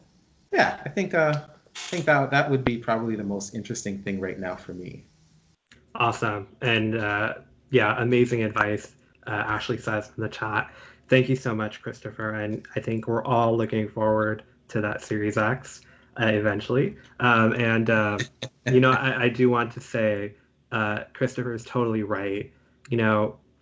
yeah, I think that would be probably the most interesting thing right now for me. Awesome. And yeah, amazing advice, Ashley says in the chat. Thank you so much, Christopher. And I think we're all looking forward to that Series X eventually. I do want to say, Christopher is totally right.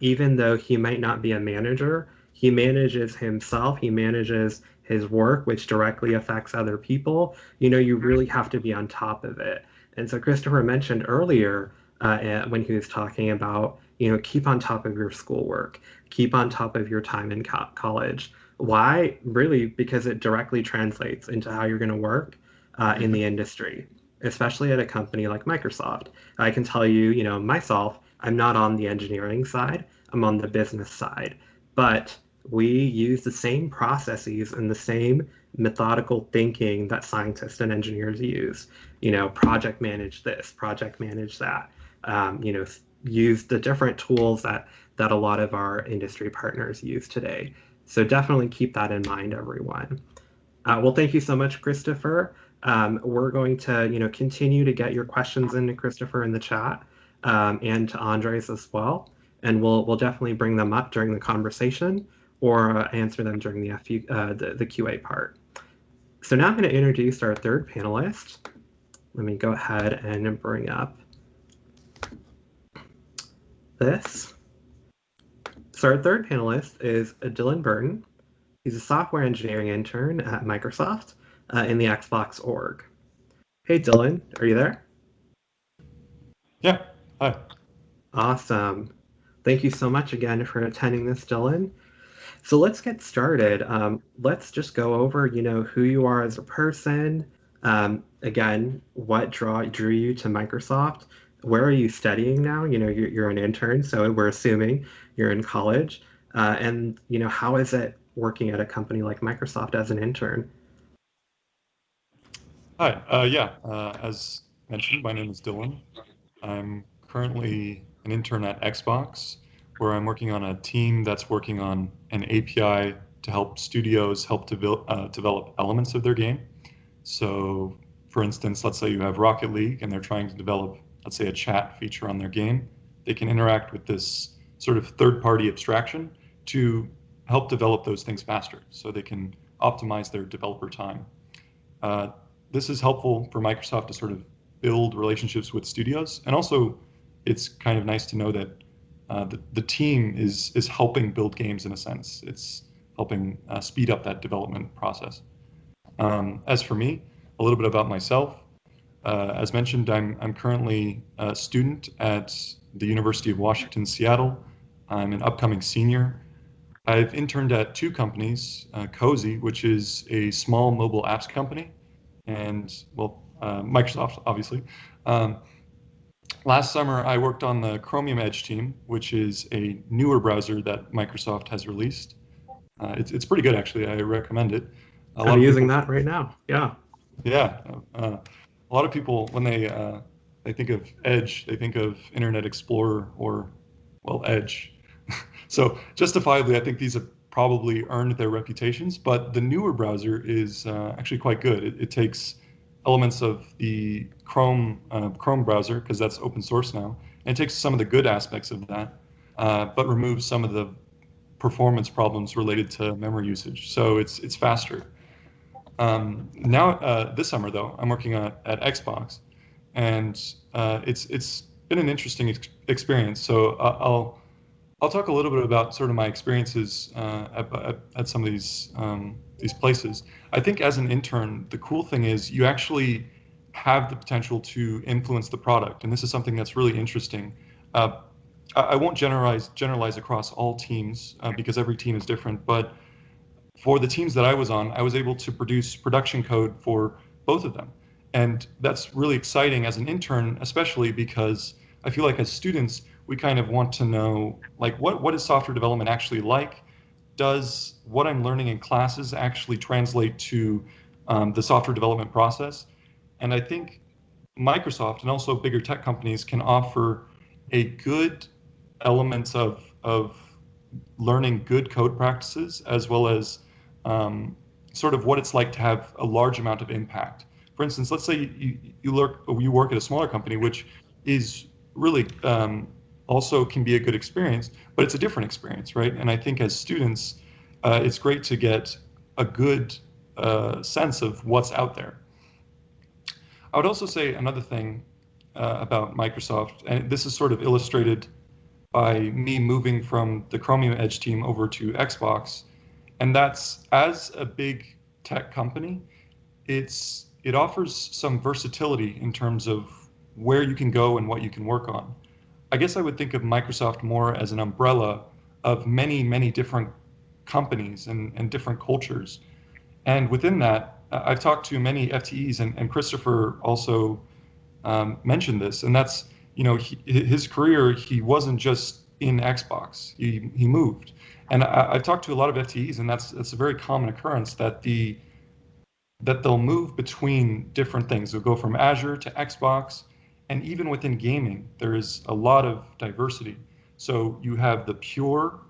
Even though he might not be a manager, he manages himself, he manages his work, which directly affects other people. You really have to be on top of it. And so Christopher mentioned earlier when he was talking about, keep on top of your schoolwork, keep on top of your time in college. Why? Really, because it directly translates into how you're going to work in the industry, especially at a company like Microsoft. I can tell you, myself, I'm not on the engineering side, I'm on the business side, but we use the same processes and the same methodical thinking that scientists and engineers use. Project manage this, project manage that. Use the different tools that a lot of our industry partners use today. So definitely keep that in mind, everyone. Well, thank you so much, Christopher. We're going to, continue to get your questions into Christopher in the chat, and to Andres as well. And we'll definitely bring them up during the conversation or answer them during the QA part. So now I'm going to introduce our third panelist. Let me go ahead and bring up this. So our third panelist is Dylan Burton. He's a software engineering intern at Microsoft in the Xbox org. Hey, Dylan, are you there? Yeah, hi. Awesome. Thank you so much again for attending this, Dylan. So let's get started. Let's just go over, who you are as a person. Again, what drew you to Microsoft? Where are you studying now? You're an intern, so we're assuming you're in college. And how is it working at a company like Microsoft as an intern? Hi, as mentioned, my name is Dylan. I'm currently an intern at Xbox, where I'm working on a team that's working on an API to help studios develop elements of their game. So, for instance, let's say you have Rocket League and they're trying to develop, let's say, a chat feature on their game. They can interact with this sort of third-party abstraction to help develop those things faster, so they can optimize their developer time. This is helpful for Microsoft to sort of build relationships with studios, and also it's kind of nice to know that the team is helping build games in a sense. It's helping speed up that development process. As for me, a little bit about myself. As mentioned, I'm currently a student at the University of Washington, Seattle. I'm an upcoming senior. I've interned at two companies, Cozy, which is a small mobile apps company, and Microsoft, obviously. Last summer, I worked on the Chromium Edge team, which is a newer browser that Microsoft has released. It's pretty good, actually. I recommend it. I'm using that right now. Yeah. Yeah. A a lot of people, when they think of Edge, they think of Internet Explorer or, well, Edge. So justifiably, I think these have probably earned their reputations, but the newer browser is actually quite good. It takes elements of the Chrome browser, because that's open source now, and it takes some of the good aspects of that, but removes some of the performance problems related to memory usage. So it's faster. Now, this summer though, I'm working at Xbox, and it's been an interesting experience. So I'll talk a little bit about sort of my experiences at some of these places. I think as an intern, the cool thing is you actually have the potential to influence the product, and this is something that's really interesting. I won't generalize across all teams because every team is different, but for the teams that I was on, I was able to produce production code for both of them. And that's really exciting as an intern, especially because I feel like as students, we kind of want to know, like, what is software development actually like? Does what I'm learning in classes actually translate to the software development process? And I think Microsoft and also bigger tech companies can offer a good elements of learning good code practices, as well as sort of what it's like to have a large amount of impact. For instance, let's say you work at a smaller company, which is really also can be a good experience, but it's a different experience, right? And I think as students, it's great to get a good sense of what's out there. I would also say another thing about Microsoft, and this is sort of illustrated by me moving from the Chromium Edge team over to Xbox, and that's, as a big tech company, it offers some versatility in terms of where you can go and what you can work on. I guess I would think of Microsoft more as an umbrella of many, many different companies and different cultures. And within that, I've talked to many FTEs, and Christopher also mentioned this, and that's, his career, he wasn't just in Xbox, he moved. And I've talked to a lot of FTEs, and that's a very common occurrence that they'll move between different things. They'll go from Azure to Xbox, and even within gaming, there is a lot of diversity. So you have the pure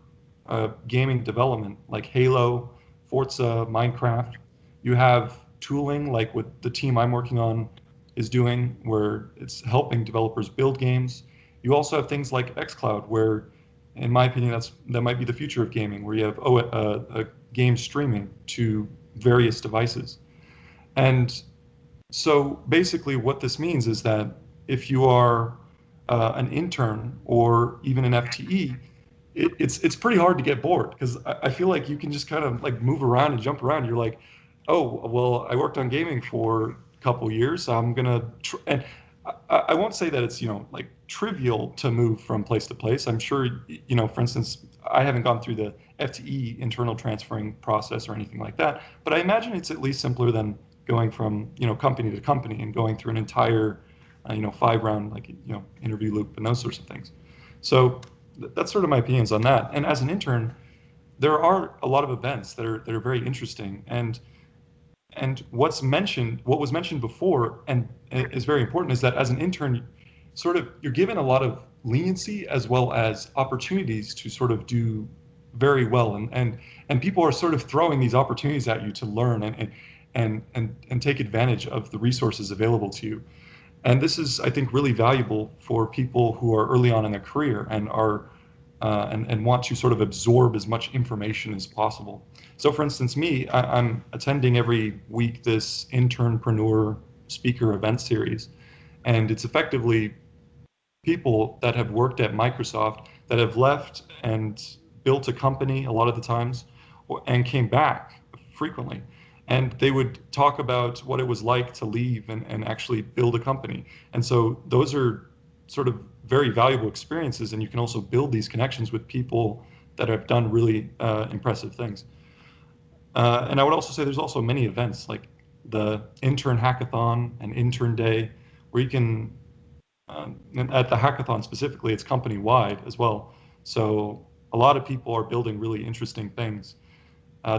gaming development, like Halo, Forza, Minecraft. You have tooling, like what the team I'm working on is doing, where it's helping developers build games. You also have things like xCloud, where, in my opinion, that might be the future of gaming, where you have a game streaming to various devices. And so basically what this means is that if you are an intern or even an FTE, it's pretty hard to get bored, because I feel like you can just kind of like move around and jump around. You're like, oh, well, I worked on gaming for a couple years, so I'm gonna and I won't say that it's like trivial to move from place to place. I'm sure, for instance, I haven't gone through the FTE internal transferring process or anything like that, but I imagine it's at least simpler than going from company to company and going through an entire 5-round interview loop and those sorts of things. So that's sort of my opinions on that. And as an intern, there are a lot of events that are very interesting, and what was mentioned before and is very important is that as an intern, you're given a lot of leniency as well as opportunities to sort of do very well, and people are sort of throwing these opportunities at you to learn and take advantage of the resources available to you. And this is, I think, really valuable for people who are early on in their career and are and want to sort of absorb as much information as possible. So, for instance, I'm attending every week this internpreneur speaker event series, and it's effectively people that have worked at Microsoft that have left and built a company a lot of the times, and came back frequently. And they would talk about what it was like to leave and actually build a company. And so those are sort of very valuable experiences, and you can also build these connections with people that have done really impressive things. And I would also say there's also many events like the Intern Hackathon and Intern Day, where you can, and at the hackathon specifically, it's company-wide as well. So a lot of people are building really interesting things.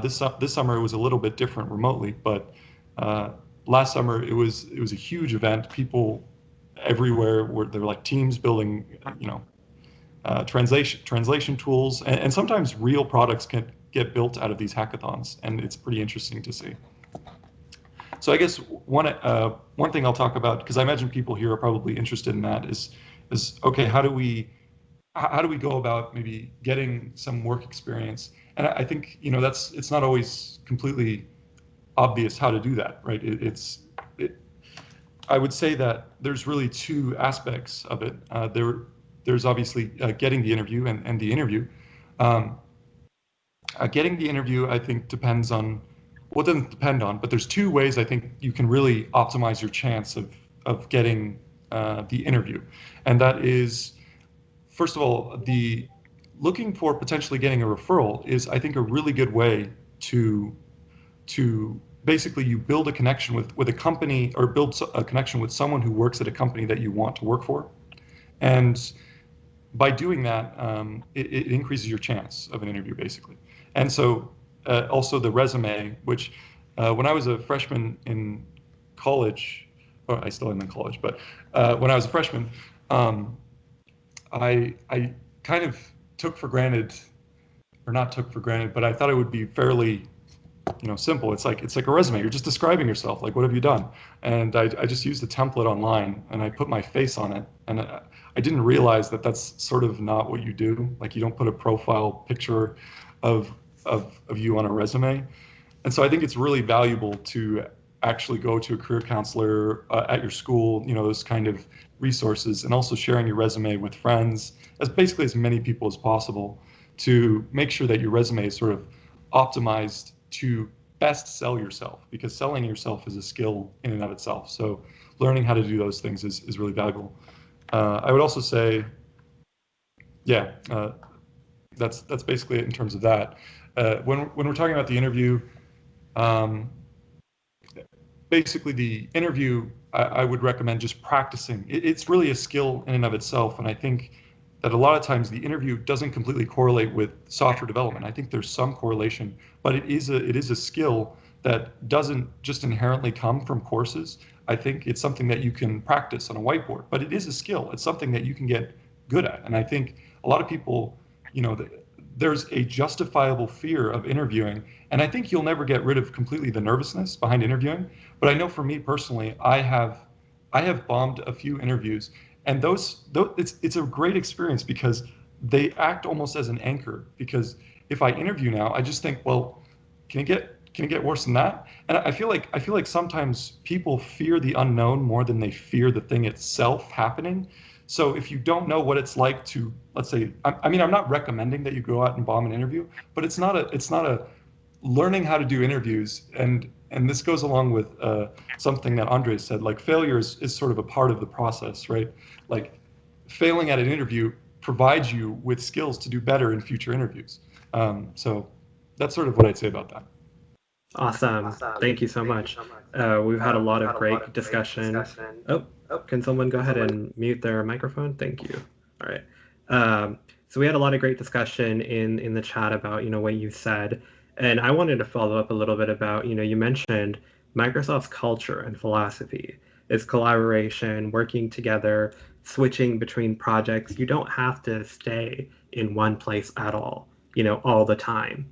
This summer it was a little bit different remotely, but last summer it was a huge event. People everywhere were there were like teams building, translation tools, and sometimes real products can get built out of these hackathons, and it's pretty interesting to see. So I guess one thing I'll talk about, because I imagine people here are probably interested in that, is okay, how do we go about maybe getting some work experience? And I think it's not always completely obvious how to do that, right? I would say that there's really two aspects of it. There's obviously getting the interview and the interview. Getting the interview, I think, depends on, well, it doesn't depend on, but there's two ways I think you can really optimize your chance of getting the interview. And that is, first of all, looking for potentially getting a referral is, I think, a really good way to basically you build a connection with a company, or build a connection with someone who works at a company that you want to work for. And by doing that, it increases your chance of an interview, basically. And so also the resume, which when I was a freshman in college, or I still am in college, but when I was a freshman, I kind of took for granted, or not took for granted, but I thought it would be fairly simple. It's like a resume. You're just describing yourself. Like, what have you done? And I just used a template online, and I put my face on it. And I didn't realize that that's sort of not what you do. Like, you don't put a profile picture of you on a resume. And so I think it's really valuable to actually go to a career counselor at your school, those kind of resources, and also sharing your resume with friends, basically as many people as possible, to make sure that your resume is sort of optimized to best sell yourself, because selling yourself is a skill in and of itself. So learning how to do those things is really valuable. I would also say, that's basically it in terms of that. When we're talking about the interview, basically the interview, I would recommend just practicing. It's really a skill in and of itself, and I think that a lot of times the interview doesn't completely correlate with software development. I think there's some correlation, but it is a skill that doesn't just inherently come from courses. I think it's something that you can practice on a whiteboard, but it is a skill. It's something that you can get good at. And I think a lot of people, there's a justifiable fear of interviewing, and I think you'll never get rid of completely the nervousness behind interviewing. But I know for me personally, I have bombed a few interviews, and those it's a great experience because they act almost as an anchor. Because if I interview now, I just think, well, can it get worse than that? And I feel like sometimes people fear the unknown more than they fear the thing itself happening. So if you don't know what it's like to, let's say, I'm not recommending that you go out and bomb an interview, but it's not a learning how to do interviews. And this goes along with something that Andres said, like failure is sort of a part of the process, right? Like failing at an interview provides you with skills to do better in future interviews. So that's sort of what I'd say about that. Awesome. Thank you so much. We've had a lot of great discussion. Oh, can someone go ahead and mute their microphone? Thank you. All right. So we had a lot of great discussion in the chat about, what you said. And I wanted to follow up a little bit about, you mentioned Microsoft's culture and philosophy is collaboration, working together, switching between projects. You don't have to stay in one place at all, all the time.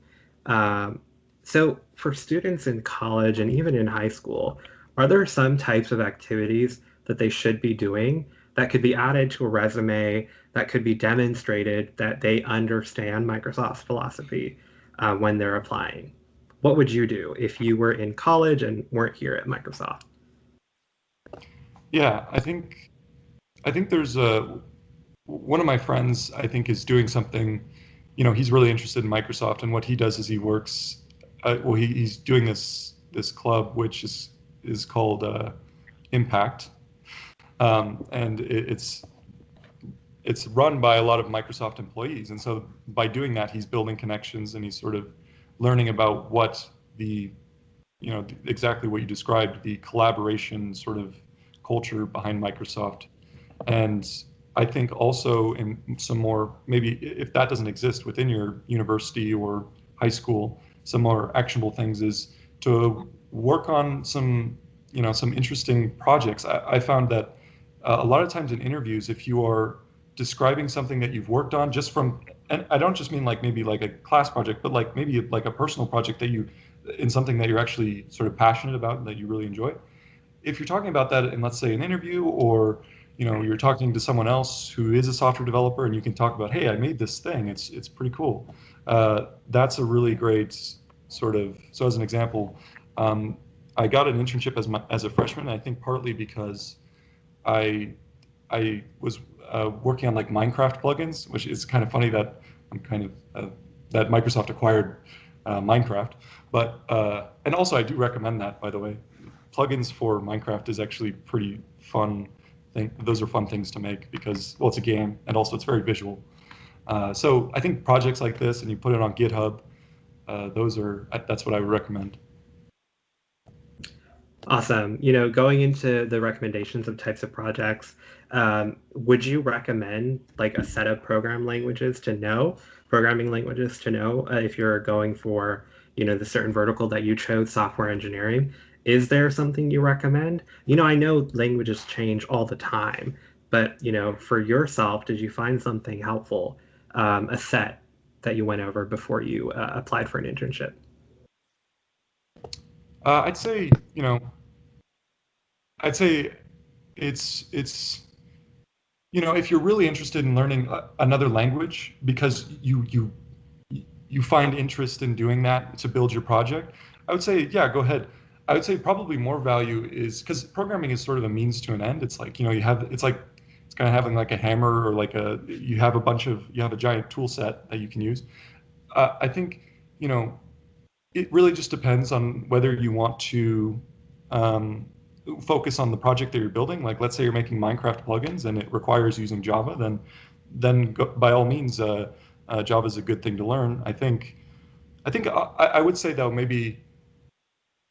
So for students in college and even in high school, are there some types of activities that they should be doing that could be added to a resume, that could be demonstrated that they understand Microsoft's philosophy when they're applying? What would you do if you were in college and weren't here at Microsoft? Yeah, I think there's one of my friends, I think, is doing something, he's really interested in Microsoft, and what he does is he works, he's doing this club, which is called Impact. And it's run by a lot of Microsoft employees. And so by doing that, he's building connections, and he's sort of learning about what exactly what you described, the collaboration sort of culture behind Microsoft. And I think also in some more, maybe if that doesn't exist within your university or high school, some more actionable things is to work on some some interesting projects. I found that a lot of times in interviews, if you are describing something that you've worked on just from, and I don't just mean like maybe like a class project, but like maybe like a personal project that you, in something that you're actually sort of passionate about and that you really enjoy. If you're talking about that in, let's say, an interview, or you're talking to someone else who is a software developer, and you can talk about, hey, I made this thing. It's pretty cool. That's a really great sort of. So as an example, I got an internship as a freshman. And I think partly because I was working on like Minecraft plugins, which is kind of funny that I'm kind of that Microsoft acquired Minecraft. But and also I do recommend that, by the way. Plugins for Minecraft is actually pretty fun thing. Those are fun things to make because, well, it's a game and also it's very visual. So I think projects like this, and you put it on GitHub, that's what I would recommend. Awesome. Going into the recommendations of types of projects, would you recommend like a set of programming languages to know if you're going for, the certain vertical that you chose, software engineering? Is there something you recommend? I know languages change all the time, but, for yourself, did you find something helpful, a set that you went over before you applied for an internship? I'd say it's if you're really interested in learning another language because you find interest in doing that to build your project, I would say, yeah, go ahead. I would say probably more value is because programming is sort of a means to an end. It's like, it's kind of having like a hammer, or like you have a giant tool set that you can use. I think, it really just depends on whether you want to focus on the project that you're building. Like, let's say you're making Minecraft plugins and it requires using Java, then by all means, Java is a good thing to learn. I think I would say though, maybe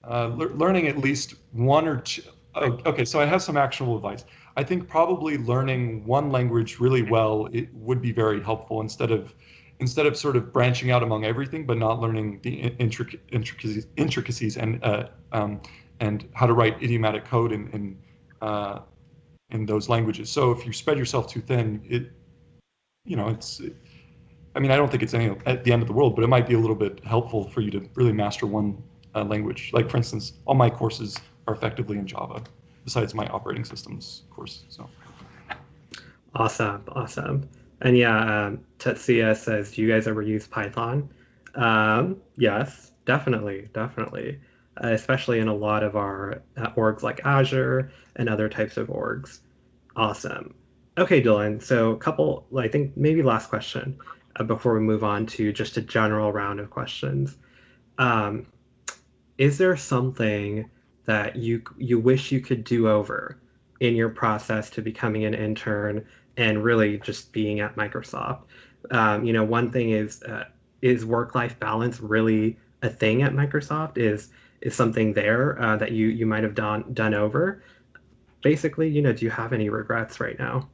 learning at least one or two. Okay, so I have some actionable advice. I think probably learning one language really well, it would be very helpful instead of sort of branching out among everything, but not learning the intricacies and how to write idiomatic code in those languages. So if you spread yourself too thin, I mean, I don't think it's at the end of the world, but it might be a little bit helpful for you to really master one language. Like, for instance, all my courses are effectively in Java, besides my operating systems course. So. Awesome. And yeah, Tetsuya says, do you guys ever use Python? Yes, definitely. Especially in a lot of our orgs like Azure and other types of orgs. Awesome. Okay, Dylan, so I think maybe last question before we move on to just a general round of questions. Is there something that you wish you could do over in your process to becoming an intern and really just being at Microsoft? One thing is work-life balance really a thing at Microsoft? Is something there that you might have done over? Basically, do you have any regrets right now?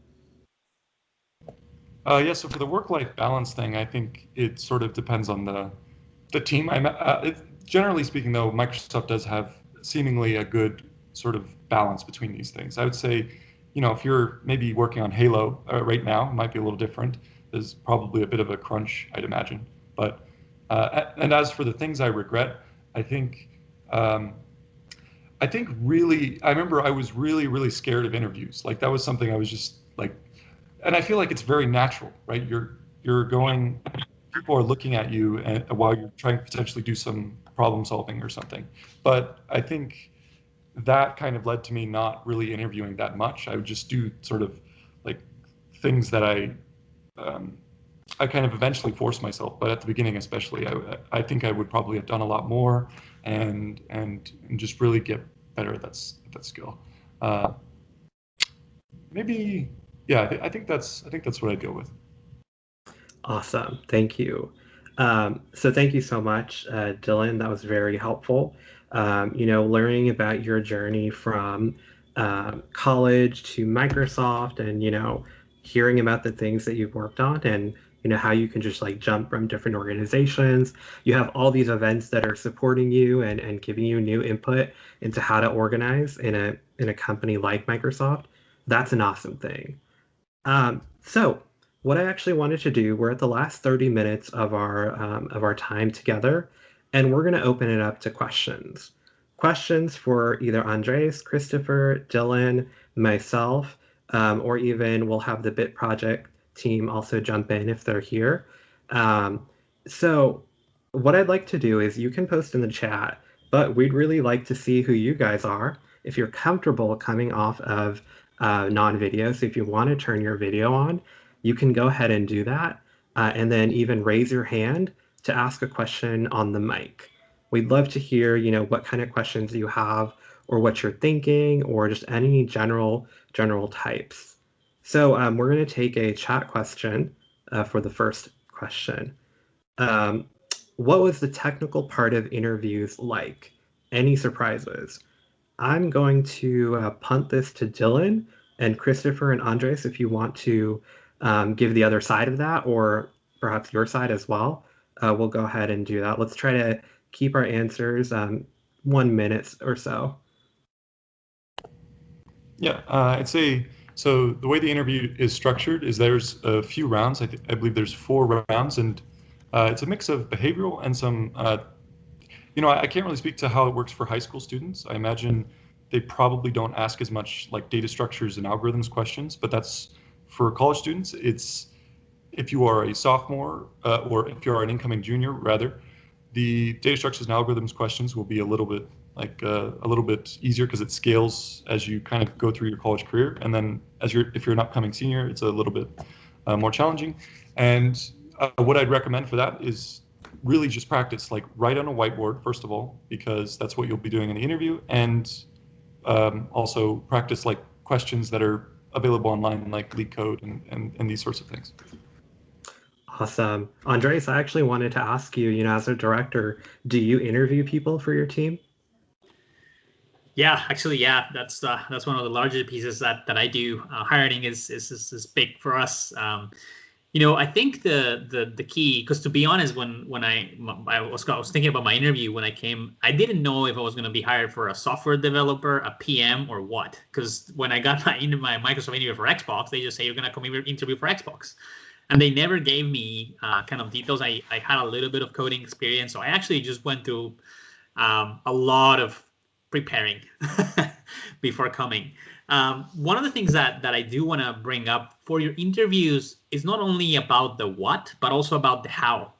Yeah, so for the work-life balance thing, I think it sort of depends on the team I'm at. Generally speaking, though, Microsoft does have seemingly a good sort of balance between these things. I would say, if you're maybe working on Halo right now, it might be a little different. There's probably a bit of a crunch, I'd imagine. But and as for the things I regret, I think really, I remember I was really, really scared of interviews. Like, that was something I was just like, and I feel like it's very natural, right? You're going, people are looking at you while you're trying to potentially do some problem solving or something. But I think that kind of led to me not really interviewing that much. I would just do sort of like things that I kind of eventually forced myself, but at the beginning especially, I think I would probably have done a lot more and just really get better at that skill. Maybe, yeah, I think that's what I'd go with. Awesome, thank you. So thank you so much, Dylan. That was very helpful. Learning about your journey from college to Microsoft, and hearing about the things that you've worked on, and how you can just like jump from different organizations. You have all these events that are supporting you and giving you new input into how to organize in a company like Microsoft. That's an awesome thing. So what I actually wanted to do, we're at the last 30 minutes of our time together, and we're going to open it up to questions. Questions for either Andres, Christopher, Dylan, myself, or even we'll have the Bit Project team also jump in if they're here. So what I'd like to do is you can post in the chat, but we'd really like to see who you guys are. If you're comfortable coming off of non-video, so if you want to turn your video on, you can go ahead and do that, and then even raise your hand to ask a question on the mic. We'd love to hear, what kind of questions you have, or what you're thinking, or just any general types. So we're going to take a chat question for the first question. What was the technical part of interviews like? Any surprises? I'm going to punt this to Dylan and Christopher and Andres if you want to give the other side of that, or perhaps your side as well. We'll go ahead and do that. Let's try to keep our answers 1 minute or so. Yeah, I'd say, so the way the interview is structured is there's a few rounds. I believe there's 4 rounds, and it's a mix of behavioral and some, I can't really speak to how it works for high school students. I imagine they probably don't ask as much like data structures and algorithms questions, but that's for college students. It's if you are a sophomore or if you are an incoming junior, rather, the data structures and algorithms questions will be a little bit easier because it scales as you kind of go through your college career. And then if you're an upcoming senior, it's a little bit more challenging. And what I'd recommend for that is really just practice, like write on a whiteboard, first of all, because that's what you'll be doing in the interview. And also practice like questions that are available online, like LeetCode and these sorts of things. Awesome. Andres, I actually wanted to ask you, as a director, do you interview people for your team? Yeah, actually, yeah, that's one of the larger pieces that I do. Hiring is big for us. I think the key, because to be honest, when I was thinking about my interview when I came, I didn't know if I was going to be hired for a software developer, a PM, or what. Because when I got my Microsoft interview for Xbox, they just say you're going to come interview for Xbox, and they never gave me kind of details. I had a little bit of coding experience, so I actually just went through a lot of preparing before coming. One of the things that I do want to bring up for your interviews is not only about the what, but also about the how.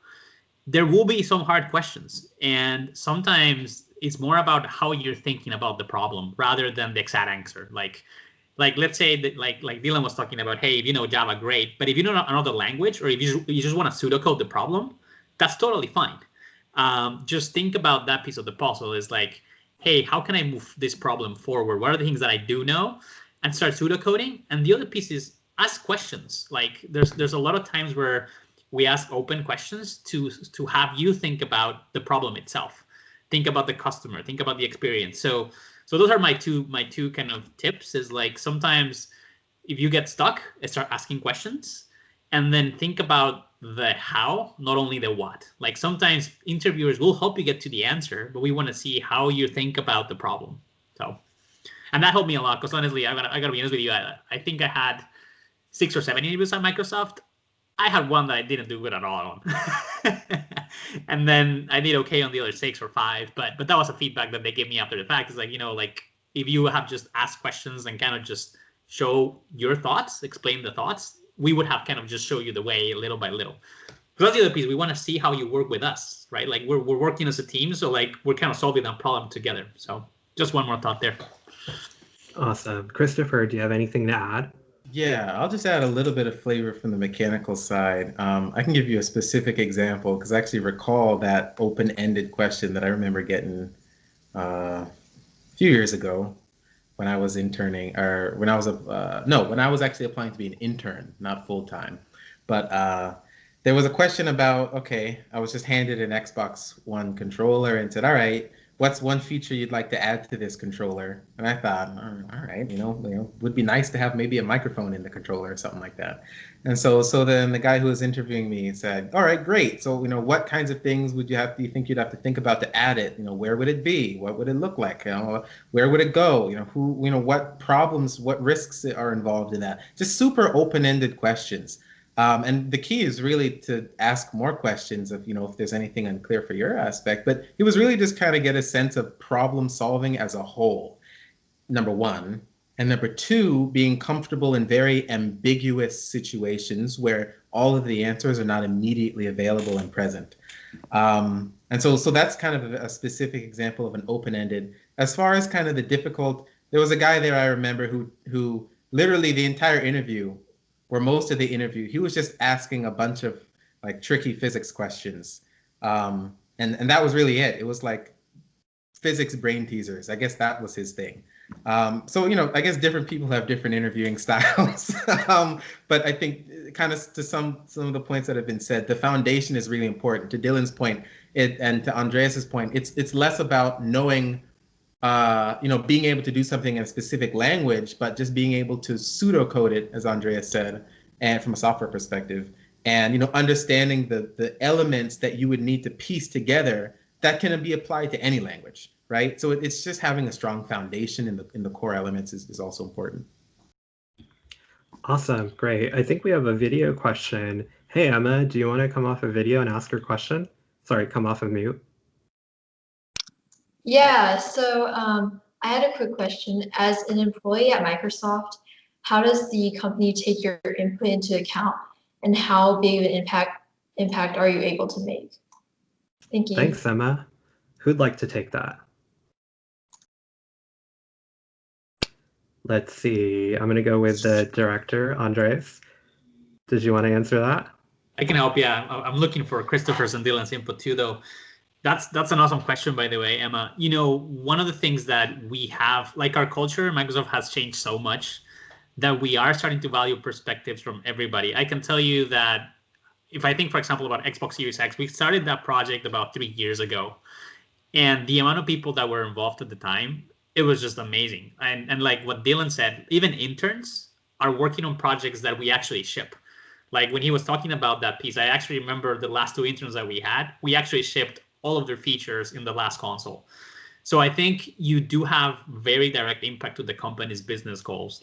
There will be some hard questions, and sometimes it's more about how you're thinking about the problem rather than the exact answer. Like let's say that like Dylan was talking about, hey, if you know Java, great, but if you know another language, or if you just want to pseudocode the problem, that's totally fine. Just think about that piece of the puzzle. Is like, hey, how can I move this problem forward? What are the things that I do know? And start pseudocoding. And the other piece is ask questions. Like there's a lot of times where we ask open questions to have you think about the problem itself. Think about the customer, think about the experience. So those are my two kind of tips, is like sometimes if you get stuck, start asking questions and then think about the how, not only the what. Like sometimes interviewers will help you get to the answer, but we want to see how you think about the problem. So, and that helped me a lot, because honestly, I gotta be honest with you. I think I had 6 or 7 interviews at Microsoft. I had one that I didn't do good at all on. And then I did okay on the other 6 or 5, but that was a feedback that they gave me after the fact. It's like, like if you have just asked questions and kind of just show your thoughts, explain the thoughts, we would have kind of just show you the way little by little. So that's the other piece. We want to see how you work with us, right? Like we're working as a team, so like we're kind of solving that problem together. So just one more thought there. Awesome. Christopher, do you have anything to add? Yeah, I'll just add a little bit of flavor from the mechanical side. I can give you a specific example, because I actually recall that open-ended question that I remember getting a few years ago when I was interning, or when I was when I was actually applying to be an intern, not full-time. But there was a question about, okay, I was just handed an Xbox One controller and said, all right, what's one feature you'd like to add to this controller? And I thought, all right, would be nice to have maybe a microphone in the controller or something like that. And so then the guy who was interviewing me said, all right, great. So, what kinds of things do you think you'd have to think about to add it? Where would it be? What would it look like? Where would it go? What problems, what risks are involved in that? Just super open-ended questions. And the key is really to ask more questions if there's anything unclear for your aspect. But it was really just kind of get a sense of problem solving as a whole, number one. And number two, being comfortable in very ambiguous situations where all of the answers are not immediately available and present. And so that's kind of a specific example of an open-ended. As far as kind of the difficult, there was a guy there I remember who literally the entire interview, or most of the interview, he was just asking a bunch of like tricky physics questions. And that was really it. It was like physics brain teasers. I guess that was his thing. So, I guess different people have different interviewing styles. But I think kind of to some of the points that have been said, the foundation is really important. To Dylan's point, and to Andreas's point, it's less about knowing, being able to do something in a specific language, but just being able to pseudocode it, as Andreas said, and from a software perspective, and understanding the elements that you would need to piece together that can be applied to any language. Right, so it's just having a strong foundation in the core elements is also important. Awesome, great. I think we have a video question. Hey Emma, do you want to come off a video and ask your question? Sorry, come off of mute. Yeah, so I had a quick question. As an employee at Microsoft, how does the company take your input into account, and how big of an impact are you able to make? Thank you. Thanks, Emma. Who'd like to take that? Let's see. I'm going to go with the director, Andres. Did you want to answer that? I can help. Yeah, I'm looking for Christopher's and Dylan's input too, though. That's an awesome question, by the way, Emma. One of the things that we have, like our culture, Microsoft has changed so much that we are starting to value perspectives from everybody. I can tell you that if I think, for example, about Xbox Series X, we started that project about 3 years ago, and the amount of people that were involved at the time, it was just amazing. And like what Dylan said, even interns are working on projects that we actually ship. Like when he was talking about that piece, I actually remember the last 2 interns that we had, we actually shipped all of their features in the last console. So I think you do have very direct impact to the company's business goals.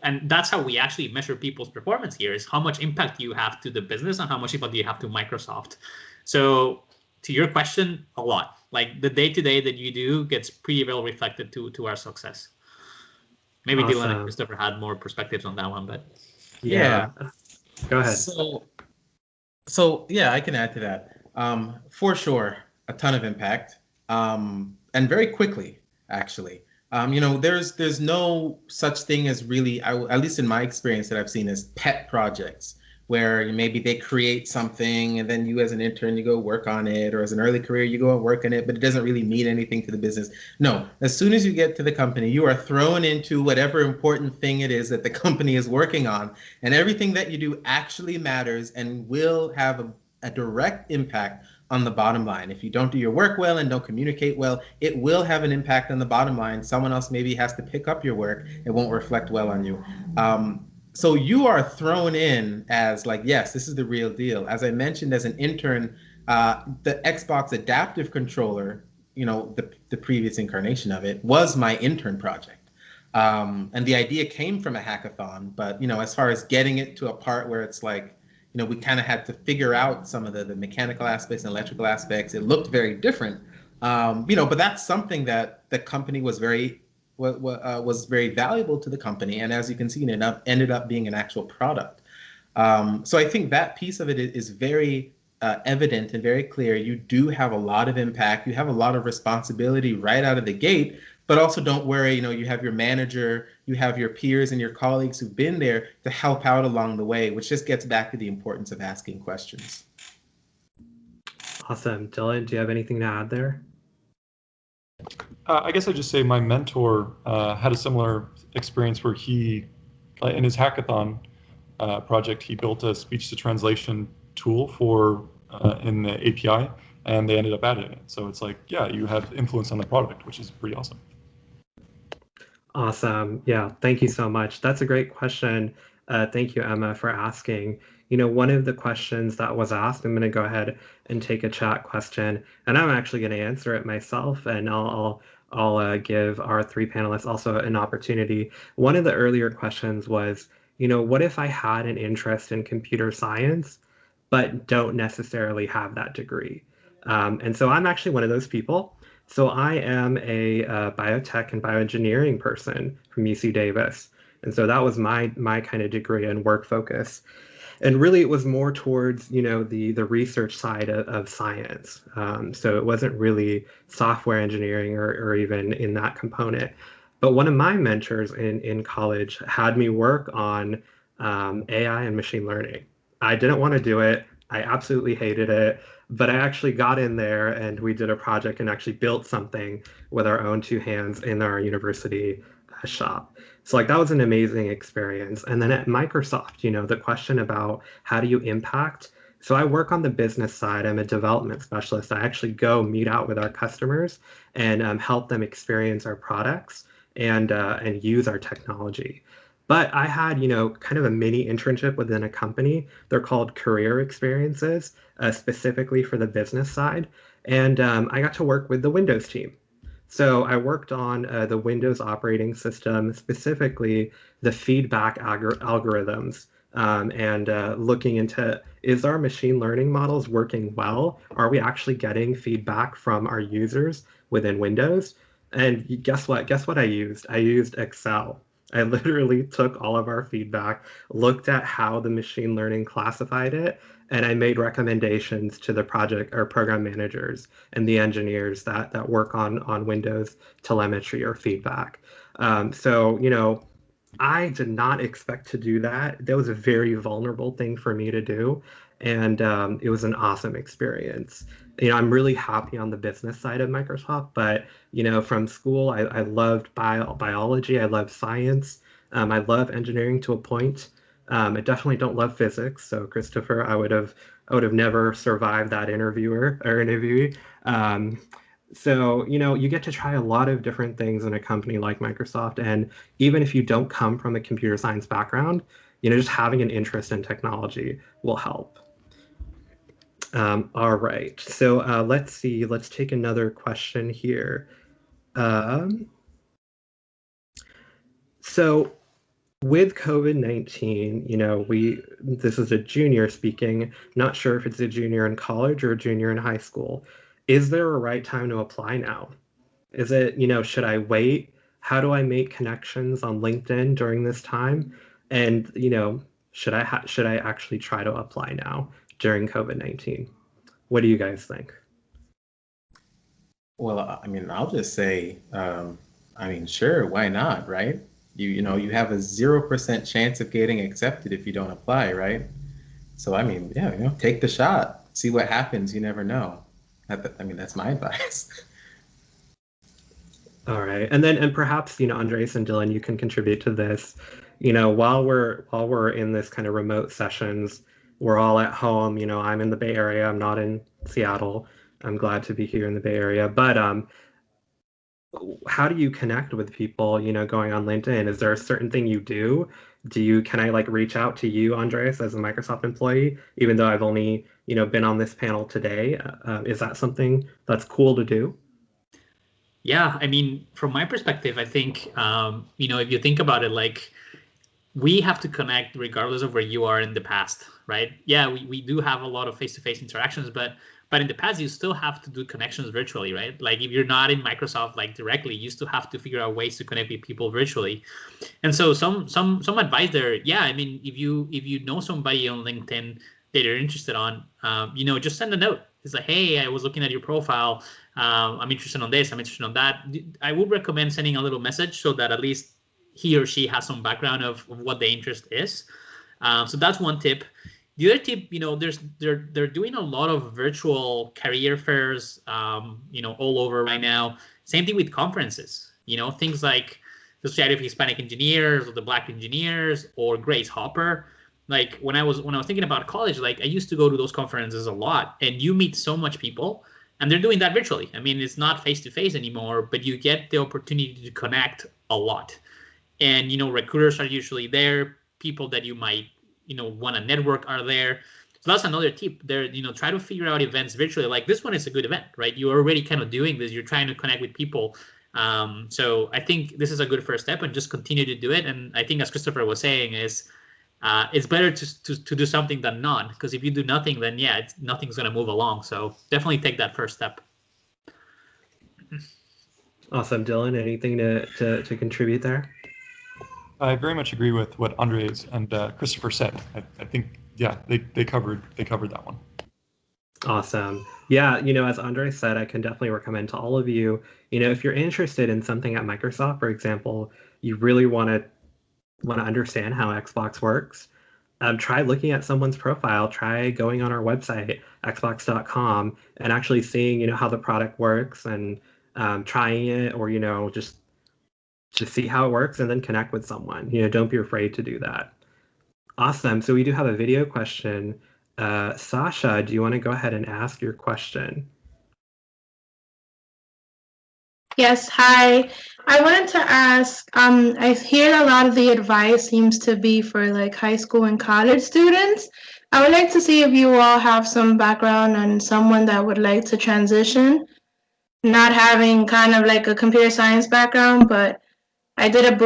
And that's how we actually measure people's performance here, is how much impact you have to the business and how much impact you have to Microsoft. So to your question, a lot. Like the day-to-day that you do gets pretty well reflected to our success. Maybe Awesome. Dylan and Christopher had more perspectives on that one, but yeah. Go ahead. So yeah, I can add to that. For sure, a ton of impact, and very quickly, actually. There's no such thing as really, at least in my experience that I've seen, as pet projects, where maybe they create something and then you as an intern, you go work on it, or as an early career, you go and work on it, but it doesn't really mean anything to the business. No, as soon as you get to the company, you are thrown into whatever important thing it is that the company is working on, and everything that you do actually matters and will have a direct impact on the bottom line. If you don't do your work well and don't communicate well, it will have an impact on the bottom line. Someone else maybe has to pick up your work. It won't reflect well on you. So you are thrown in as like, yes, this is the real deal. As I mentioned, as an intern, the Xbox Adaptive Controller, the previous incarnation of it, was my intern project. And the idea came from a hackathon, but as far as getting it to a part where it's like, we kind of had to figure out some of the mechanical aspects and electrical aspects. It looked very different, but that's something that the company was very valuable to the company, and as you can see, it ended up being an actual product. So I think that piece of it is very evident and very clear. You do have a lot of impact. You have a lot of responsibility right out of the gate, but also don't worry, you have your manager, you have your peers and your colleagues who've been there to help out along the way, which just gets back to the importance of asking questions. Awesome. Dylan, do you have anything to add there? I guess I'd just say my mentor had a similar experience where he, in his hackathon project, he built a speech-to-translation tool in the API, and they ended up adding it. So it's like, yeah, you have influence on the product, which is pretty awesome. Awesome. Yeah, thank you so much. That's a great question. Thank you, Emma, for asking. One of the questions that was asked, I'm going to go ahead and take a chat question, and I'm actually going to answer it myself, and I'll give our three panelists also an opportunity. One of the earlier questions was, what if I had an interest in computer science, but don't necessarily have that degree? And so I'm actually one of those people. So I am a biotech and bioengineering person from UC Davis. And so that was my kind of degree and work focus. And really it was more towards, the research side of science. So it wasn't really software engineering or even in that component. But one of my mentors in college had me work on AI and machine learning. I didn't want to do it. I absolutely hated it. But I actually got in there and we did a project and actually built something with our own two hands in our university shop. So like that was an amazing experience. And then at Microsoft, the question about how do you impact? So I work on the business side. I'm a development specialist. I actually go meet out with our customers and help them experience our products and use our technology. But I had, kind of a mini internship within a company. They're called career experiences, specifically for the business side. And I got to work with the Windows team. So I worked on the Windows operating system, specifically the feedback algorithms, and looking into, is our machine learning models working well? Are we actually getting feedback from our users within Windows? And guess what? Guess what I used? I used Excel. I literally took all of our feedback, looked at how the machine learning classified it, and I made recommendations to the project or program managers and the engineers that work on Windows telemetry or feedback. So, I did not expect to do that. That was a very vulnerable thing for me to do. And it was an awesome experience. I'm really happy on the business side of Microsoft, but, from school, I loved biology. I love science. I love engineering to a point. I definitely don't love physics. So Christopher, I would have never survived that interviewee. So, you get to try a lot of different things in a company like Microsoft. And even if you don't come from a computer science background, just having an interest in technology will help. All right. So let's see. Let's take another question here. So with COVID-19, this is a junior speaking, not sure if it's a junior in college or a junior in high school. Is there a right time to apply now? Is it, should I wait? How do I make connections on LinkedIn during this time? And, should I actually try to apply now during COVID-19? What do you guys think? Well, I'll just say, sure, why not, right? You have a 0% chance of getting accepted if you don't apply, right? So, yeah, take the shot, see what happens. You never know. That's my advice. All right, and perhaps Andres and Dylan, you can contribute to this. While we're in this kind of remote sessions, we're all at home. I'm in the Bay Area. I'm not in Seattle. I'm glad to be here in the Bay Area. But how do you connect with people? Going on LinkedIn. Is there a certain thing you do? Can I reach out to you, Andres, as a Microsoft employee, even though I've only been on this panel today? Is that something that's cool to do? Yeah, from my perspective, I think, if you think about it, we have to connect regardless of where you are in the past, right? Yeah, we do have a lot of face-to-face interactions, but in the past, you still have to do connections virtually, right? If you're not in Microsoft directly, you still have to figure out ways to connect with people virtually. And so some advice there, yeah, if you know somebody on LinkedIn that you're interested on, just send a note. It's like, hey, I was looking at your profile. I'm interested on this. I'm interested on that. I would recommend sending a little message so that at least he or she has some background of what the interest is. So that's one tip. The other tip, they're doing a lot of virtual career fairs, all over right now. Same thing with conferences. Things like the Society of Hispanic Engineers or the Black Engineers or Grace Hopper. When I was thinking about college, I used to go to those conferences a lot, and you meet so much people. And they're doing that virtually. I mean, it's not face to face anymore, but you get the opportunity to connect a lot. And, recruiters are usually there. People that you might, want to network are there. So that's another tip there. Try to figure out events virtually. Like this one is a good event, right? You're already kind of doing this. You're trying to connect with people. So I think this is a good first step, and just continue to do it. And I think, as Christopher was saying, is it's better to do something than none, because if you do nothing, then nothing's going to move along. So definitely take that first step. Awesome. Dylan, anything to contribute there? I very much agree with what Andres and Christopher said. I think, they covered that one. Awesome. Yeah, as Andre said, I can definitely recommend to all of you, if you're interested in something at Microsoft, for example, you really want to understand how Xbox works, try looking at someone's profile, try going on our website, xbox.com, and actually seeing, how the product works, and trying it, or, just see how it works, and then connect with someone. Don't be afraid to do that. Awesome. So we do have a video question. Sasha, do you want to go ahead and ask your question? Yes, hi. I wanted to ask, I hear a lot of the advice seems to be for like high school and college students. I would like to see if you all have some background on someone that would like to transition, not having kind of like a computer science background, but I did a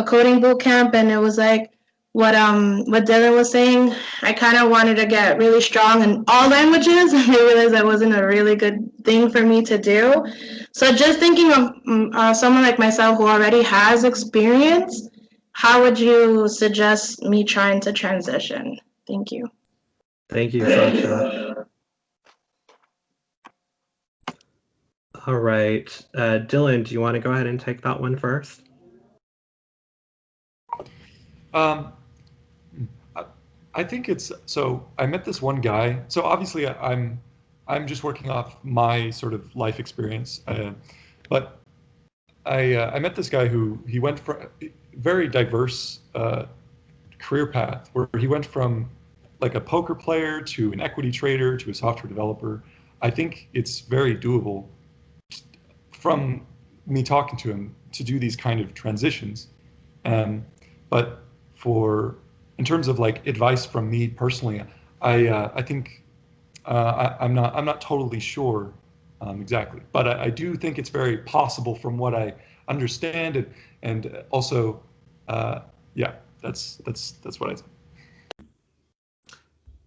coding boot camp, and it was like what Dylan was saying. I kind of wanted to get really strong in all languages, and I realized that wasn't a really good thing for me to do. So just thinking of someone like myself who already has experience, how would you suggest me trying to transition? Thank you. Thank you, Sasha. All right. Dylan, do you want to go ahead and take that one first? I think so I met this one guy. So obviously I'm just working off my sort of life experience, but I met this guy who he went from a very diverse career path, where he went from like a poker player to an equity trader to a software developer. I think it's very doable from me talking to him to do these kind of transitions. But in terms of like advice from me personally, I think I'm not totally sure exactly, but I do think it's very possible from what I understand, and also that's what I think.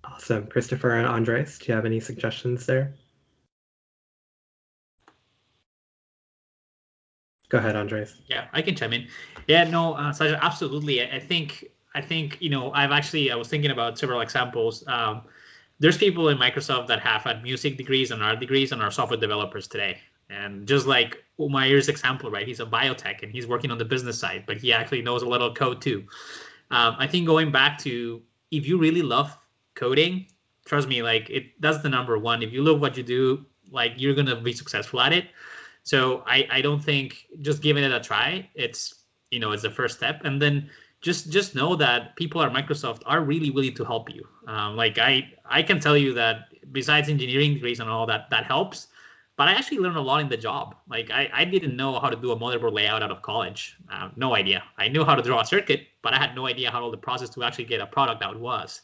Awesome. Christopher and Andres, do you have any suggestions there? Go ahead, Andres. Yeah, I can chime in. Yeah, no, Sasha, absolutely. I think I was thinking about several examples. There's people in Microsoft that have had music degrees and art degrees and are software developers today. And just like Umair's example, right? He's a biotech and he's working on the business side, but he actually knows a little code too. I think going back to, if you really love coding, trust me, like that's the number one. If you love what you do, like you're gonna be successful at it. So I don't think just giving it a try, it's the first step. And then just know that people at Microsoft are really willing to help you. Like I can tell you that besides engineering degrees and all that helps, but I actually learned a lot in the job. Like I didn't know how to do a motherboard layout out of college. No idea. I knew how to draw a circuit, but I had no idea how the process to actually get a product out was.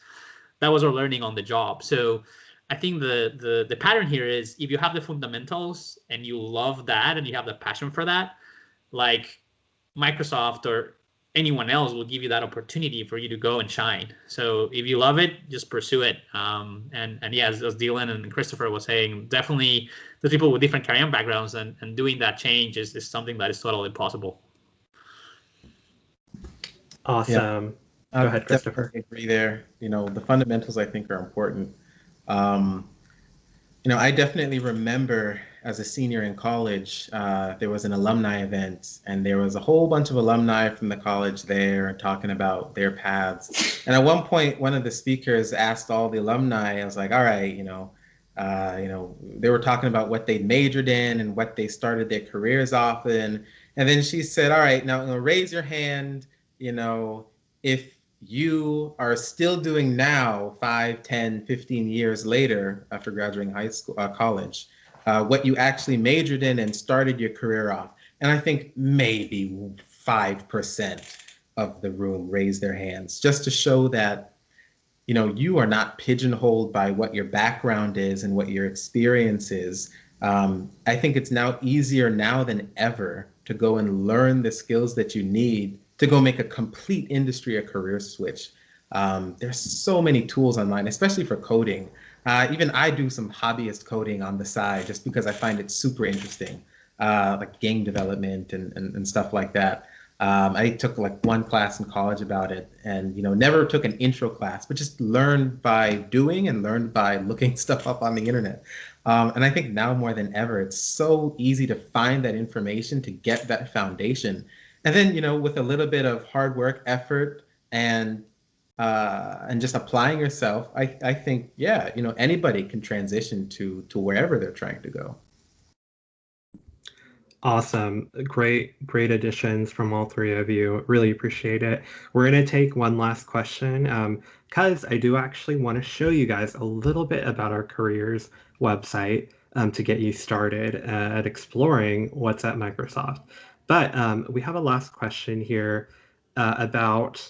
That was our learning on the job. So I think the pattern here is, if you have the fundamentals and you love that and you have the passion for that, like Microsoft or anyone else will give you that opportunity for you to go and shine. So if you love it, just pursue it. And yeah, as Dylan and Christopher was saying, definitely the people with different career backgrounds and doing that change is something that is totally possible. Awesome. Go ahead, Christopher. I agree there. The fundamentals I think are important. I definitely remember as a senior in college, there was an alumni event, and there was a whole bunch of alumni from the college there and talking about their paths. And at one point, one of the speakers asked all the alumni, I was like, all right, they were talking about what they majored in and what they started their careers off in. And then she said, all right, now raise your hand, if you are still doing now, 5, 10, 15 years later after graduating high school, college, what you actually majored in and started your career off. And I think maybe 5% of the room raised their hands, just to show that, you know, you are not pigeonholed by what your background is and what your experience is. I think it's now easier now than ever to go and learn the skills that you need to go make a complete industry or career switch. There's so many tools online, especially for coding. Even I do some hobbyist coding on the side just because I find it super interesting, like game development and stuff like that. I took like one class in college about it, and you know, never took an intro class, but just learned by doing and learned by looking stuff up on the internet. And I think now more than ever, it's so easy to find that information to get that foundation. And then, you know, with a little bit of hard work, effort, and just applying yourself, I think, yeah, you know, anybody can transition to wherever they're trying to go. Awesome. Great additions from all three of you. Really appreciate it. We're going to take one last question because I do actually want to show you guys a little bit about our careers website to get you started at exploring what's at Microsoft. But we have a last question here about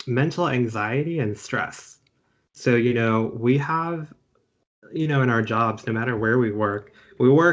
mental anxiety and stress. So, you know, we have, you know, in our jobs, no matter where we work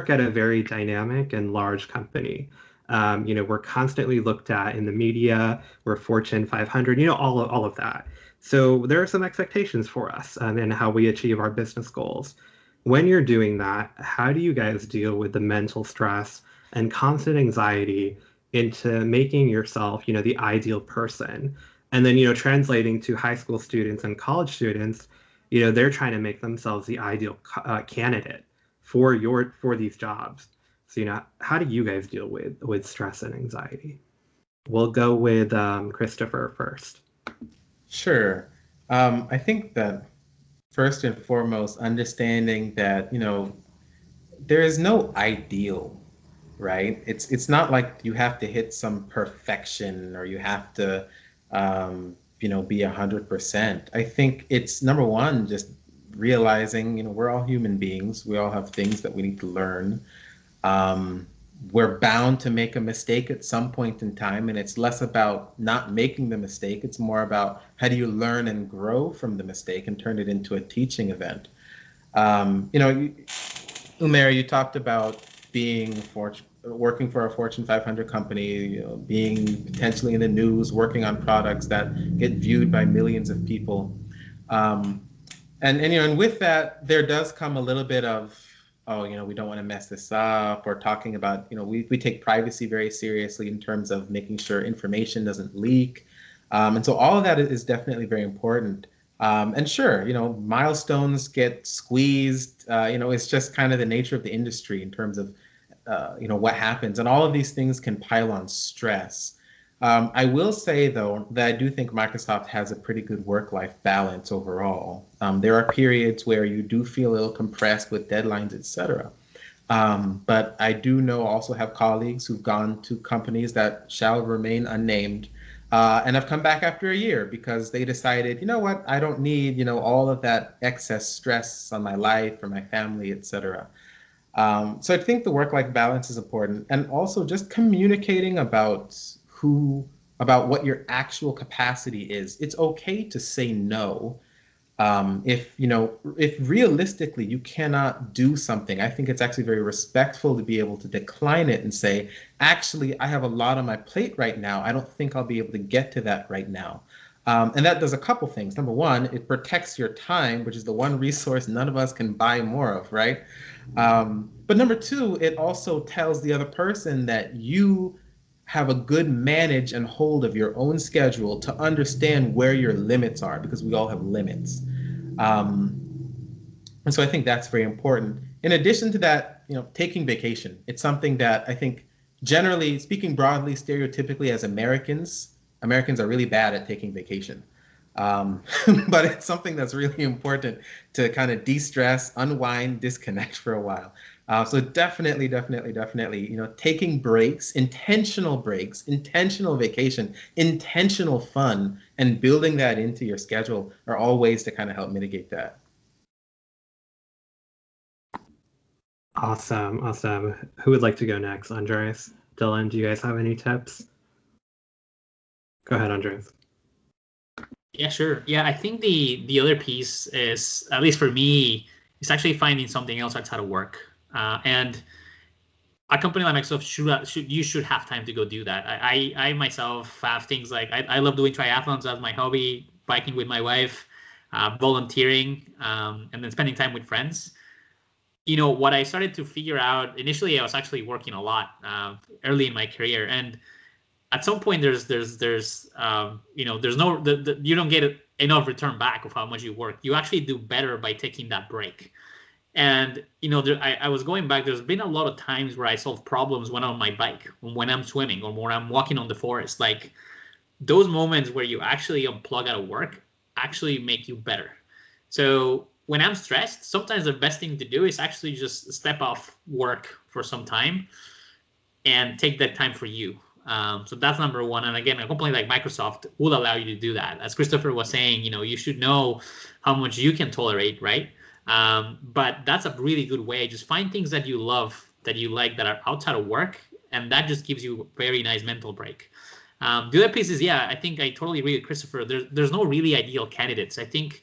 at a very dynamic and large company. You know, we're constantly looked at in the media, we're Fortune 500, you know, all of that. So there are some expectations for us in how we achieve our business goals. When you're doing that, how do you guys deal with the mental stress and constant anxiety into making yourself, you know, the ideal person? And then, you know, translating to high school students and college students, you know, they're trying to make themselves the ideal candidate for these jobs. So, you know, how do you guys deal with stress and anxiety? We'll go with Christopher first. Sure. I think that first and foremost, understanding that, you know, there is no ideal, right? It's not like you have to hit some perfection or you have to, you know, be 100%. I think it's number one, just realizing, you know, we're all human beings. We all have things that we need to learn. We're bound to make a mistake at some point in time, and it's less about not making the mistake. It's more about how do you learn and grow from the mistake and turn it into a teaching event. You know, Umair, you talked about working for a Fortune 500 company, you know, being potentially in the news, working on products that get viewed by millions of people. And you know, and with that, there does come a little bit of, oh, you know, we don't want to mess this up, or talking about, you know, we take privacy very seriously in terms of making sure information doesn't leak. And so all of that is definitely very important. And sure, you know, milestones get squeezed, you know, it's just kind of the nature of the industry in terms of, you know, what happens. And all of these things can pile on stress. I will say, though, that I do think Microsoft has a pretty good work-life balance overall. There are periods where you do feel a little compressed with deadlines, etc. But I do know also have colleagues who've gone to companies that shall remain unnamed and have come back after a year because they decided, you know what, I don't need, you know, all of that excess stress on my life or my family, etc. So I think the work-life balance is important, and also just communicating about what your actual capacity is. It's okay to say no. If realistically you cannot do something, I think it's actually very respectful to be able to decline it and say, actually, I have a lot on my plate right now. I don't think I'll be able to get to that right now. And that does a couple things. Number one, it protects your time, which is the one resource none of us can buy more of, right? But number two, it also tells the other person that you have a good manage and hold of your own schedule to understand where your limits are, because we all have limits. And so I think that's very important. In addition to that, you know, taking vacation, it's something that I think generally speaking broadly, stereotypically as Americans are really bad at taking vacation. But it's something that's really important to kind of de-stress, unwind, disconnect for a while. So definitely, taking breaks, intentional vacation, intentional fun, and building that into your schedule are all ways to kind of help mitigate that. Awesome. Who would like to go next? Andres, Dylan, do you guys have any tips? Go ahead, Andres. Yeah, sure. Yeah, I think the other piece is, at least for me, is actually finding something else outside of work. And a company like Microsoft you should have time to go do that. I myself have things like I love doing triathlons as my hobby, biking with my wife, volunteering, and then spending time with friends. What I started to figure out initially, I was actually working a lot early in my career, and at some point there's no you don't get enough return back of how much you work. You actually do better by taking that break. And I was going back. There's been a lot of times where I solve problems when I'm on my bike, or when I'm swimming, or when I'm walking on the forest. Like those moments where you actually unplug out of work actually make you better. So when I'm stressed, sometimes the best thing to do is actually just step off work for some time and take that time for you. So that's number one. And again, a company like Microsoft will allow you to do that. As Christopher was saying, you should know how much you can tolerate, right? But that's a really good way. Just find things that you love, that you like, that are outside of work, and that just gives you a very nice mental break. The other piece is, I think I totally agree with Christopher. There's no really ideal candidates. I think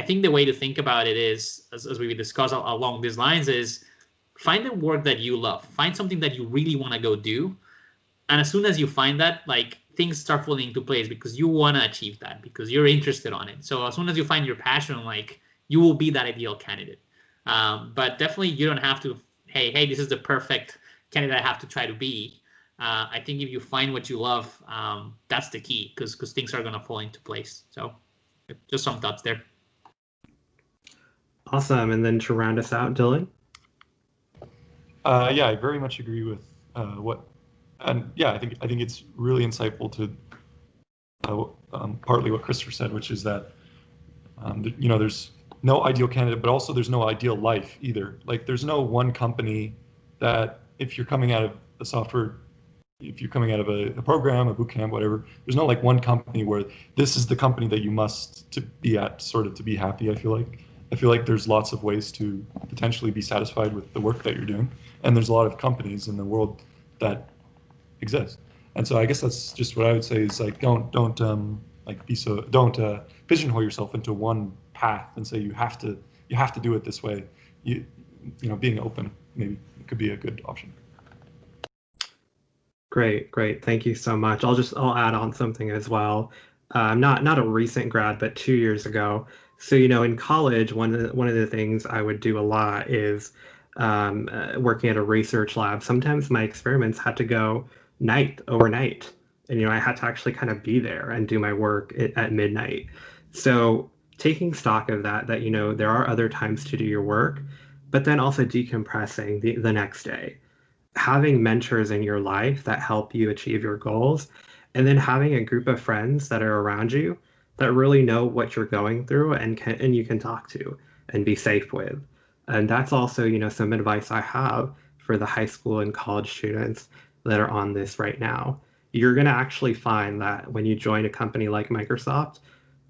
the way to think about it is, as we discussed along these lines, is find the work that you love. Find something that you really want to go do. And as soon as you find that, like, things start falling into place because you want to achieve that, because you're interested on it. So as soon as you find your passion, like, you will be that ideal candidate. But definitely you don't have to, hey, this is the perfect candidate I have to try to be. I think if you find what you love, that's the key, because things are going to fall into place. So just some thoughts there. Awesome. And then to round us out, Dylan? Yeah, I very much agree with I think it's really insightful to partly what Christopher said, which is that there's no ideal candidate, but also there's no ideal life either. Like there's no one company that if you're coming out of a program, a boot camp, whatever, there's no like one company where this is the company that you must to be at sort of to be happy. I feel like there's lots of ways to potentially be satisfied with the work that you're doing, and there's a lot of companies in the world that exist. And so I guess that's just what I would say is like don't pigeonhole yourself into one path and say you have to do it this way. Being open maybe could be a good option. Great. Thank you so much. I'll add on something as well. Not a recent grad, but 2 years ago. So in college, one of the things I would do a lot is working at a research lab. Sometimes my experiments had to go overnight, and I had to actually kind of be there and do my work at midnight. So taking stock of that there are other times to do your work, but then also decompressing the next day, having mentors in your life that help you achieve your goals, and then having a group of friends that are around you that really know what you're going through and you can talk to and be safe with. And that's also some advice I have for the high school and college students that are on this right now. You're going to actually find that when you join a company like Microsoft,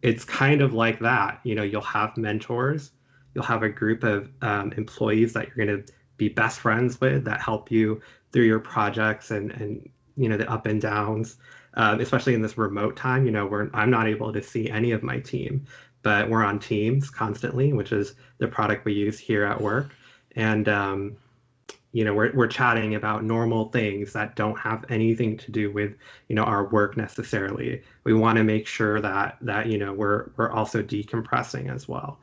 it's kind of like that. You'll have mentors, you'll have a group of employees that you're going to be best friends with that help you through your projects and the up and downs, especially in this remote time, where I'm not able to see any of my team, but we're on Teams constantly, which is the product we use here at work. And we're chatting about normal things that don't have anything to do with our work necessarily. We want to make sure that we're also decompressing as well.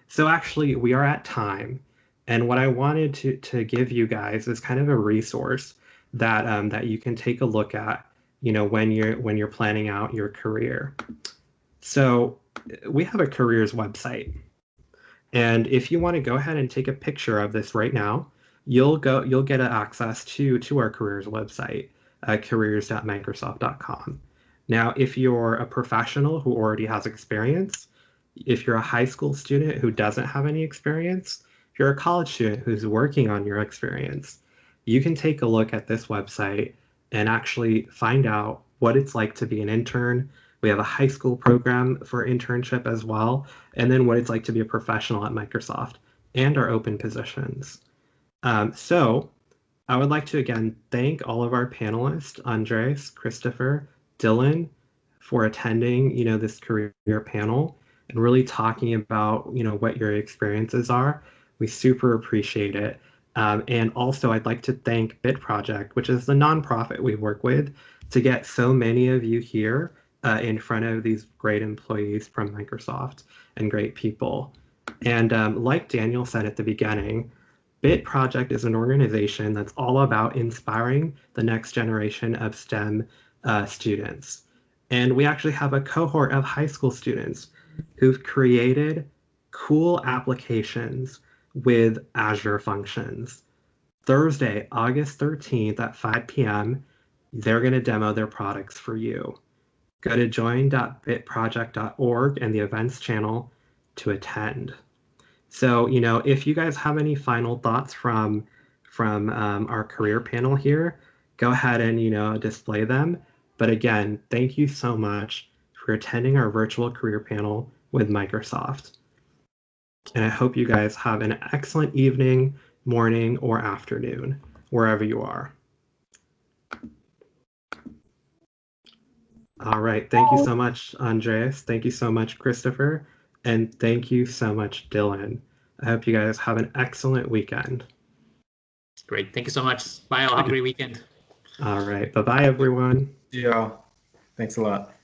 So actually, we are at time, and what I wanted to give you guys is kind of a resource that you can take a look at when you're planning out your career. So we have a careers website, and if you want to go ahead and take a picture of this right now, you'll get access to our careers website, careers.microsoft.com. Now, if you're a professional who already has experience, if you're a high school student who doesn't have any experience, if you're a college student who's working on your experience, you can take a look at this website and actually find out what it's like to be an intern. We have a high school program for internship as well, and then what it's like to be a professional at Microsoft and our open positions. So I would like to again thank all of our panelists, Andres, Christopher, Dylan, for attending, this career panel and really talking about, what your experiences are. We super appreciate it. And also, I'd like to thank Bit Project, which is the nonprofit we work with, to get so many of you here in front of these great employees from Microsoft and great people. And like Daniel said at the beginning, Bit Project is an organization that's all about inspiring the next generation of STEM students. And we actually have a cohort of high school students who've created cool applications with Azure Functions. Thursday, August 13th at 5 p.m., they're going to demo their products for you. Go to join.bitproject.org and the events channel to attend. So, if you guys have any final thoughts from our career panel here, go ahead and, display them. But again, thank you so much for attending our virtual career panel with Microsoft. And I hope you guys have an excellent evening, morning, or afternoon, wherever you are. All right. Thank you so much, Andreas. Thank you so much, Christopher. And thank you so much, Dylan. I hope you guys have an excellent weekend. Great. Thank you so much. Bye. Have a great weekend. All right. Bye-bye, everyone. Yeah. Thanks a lot.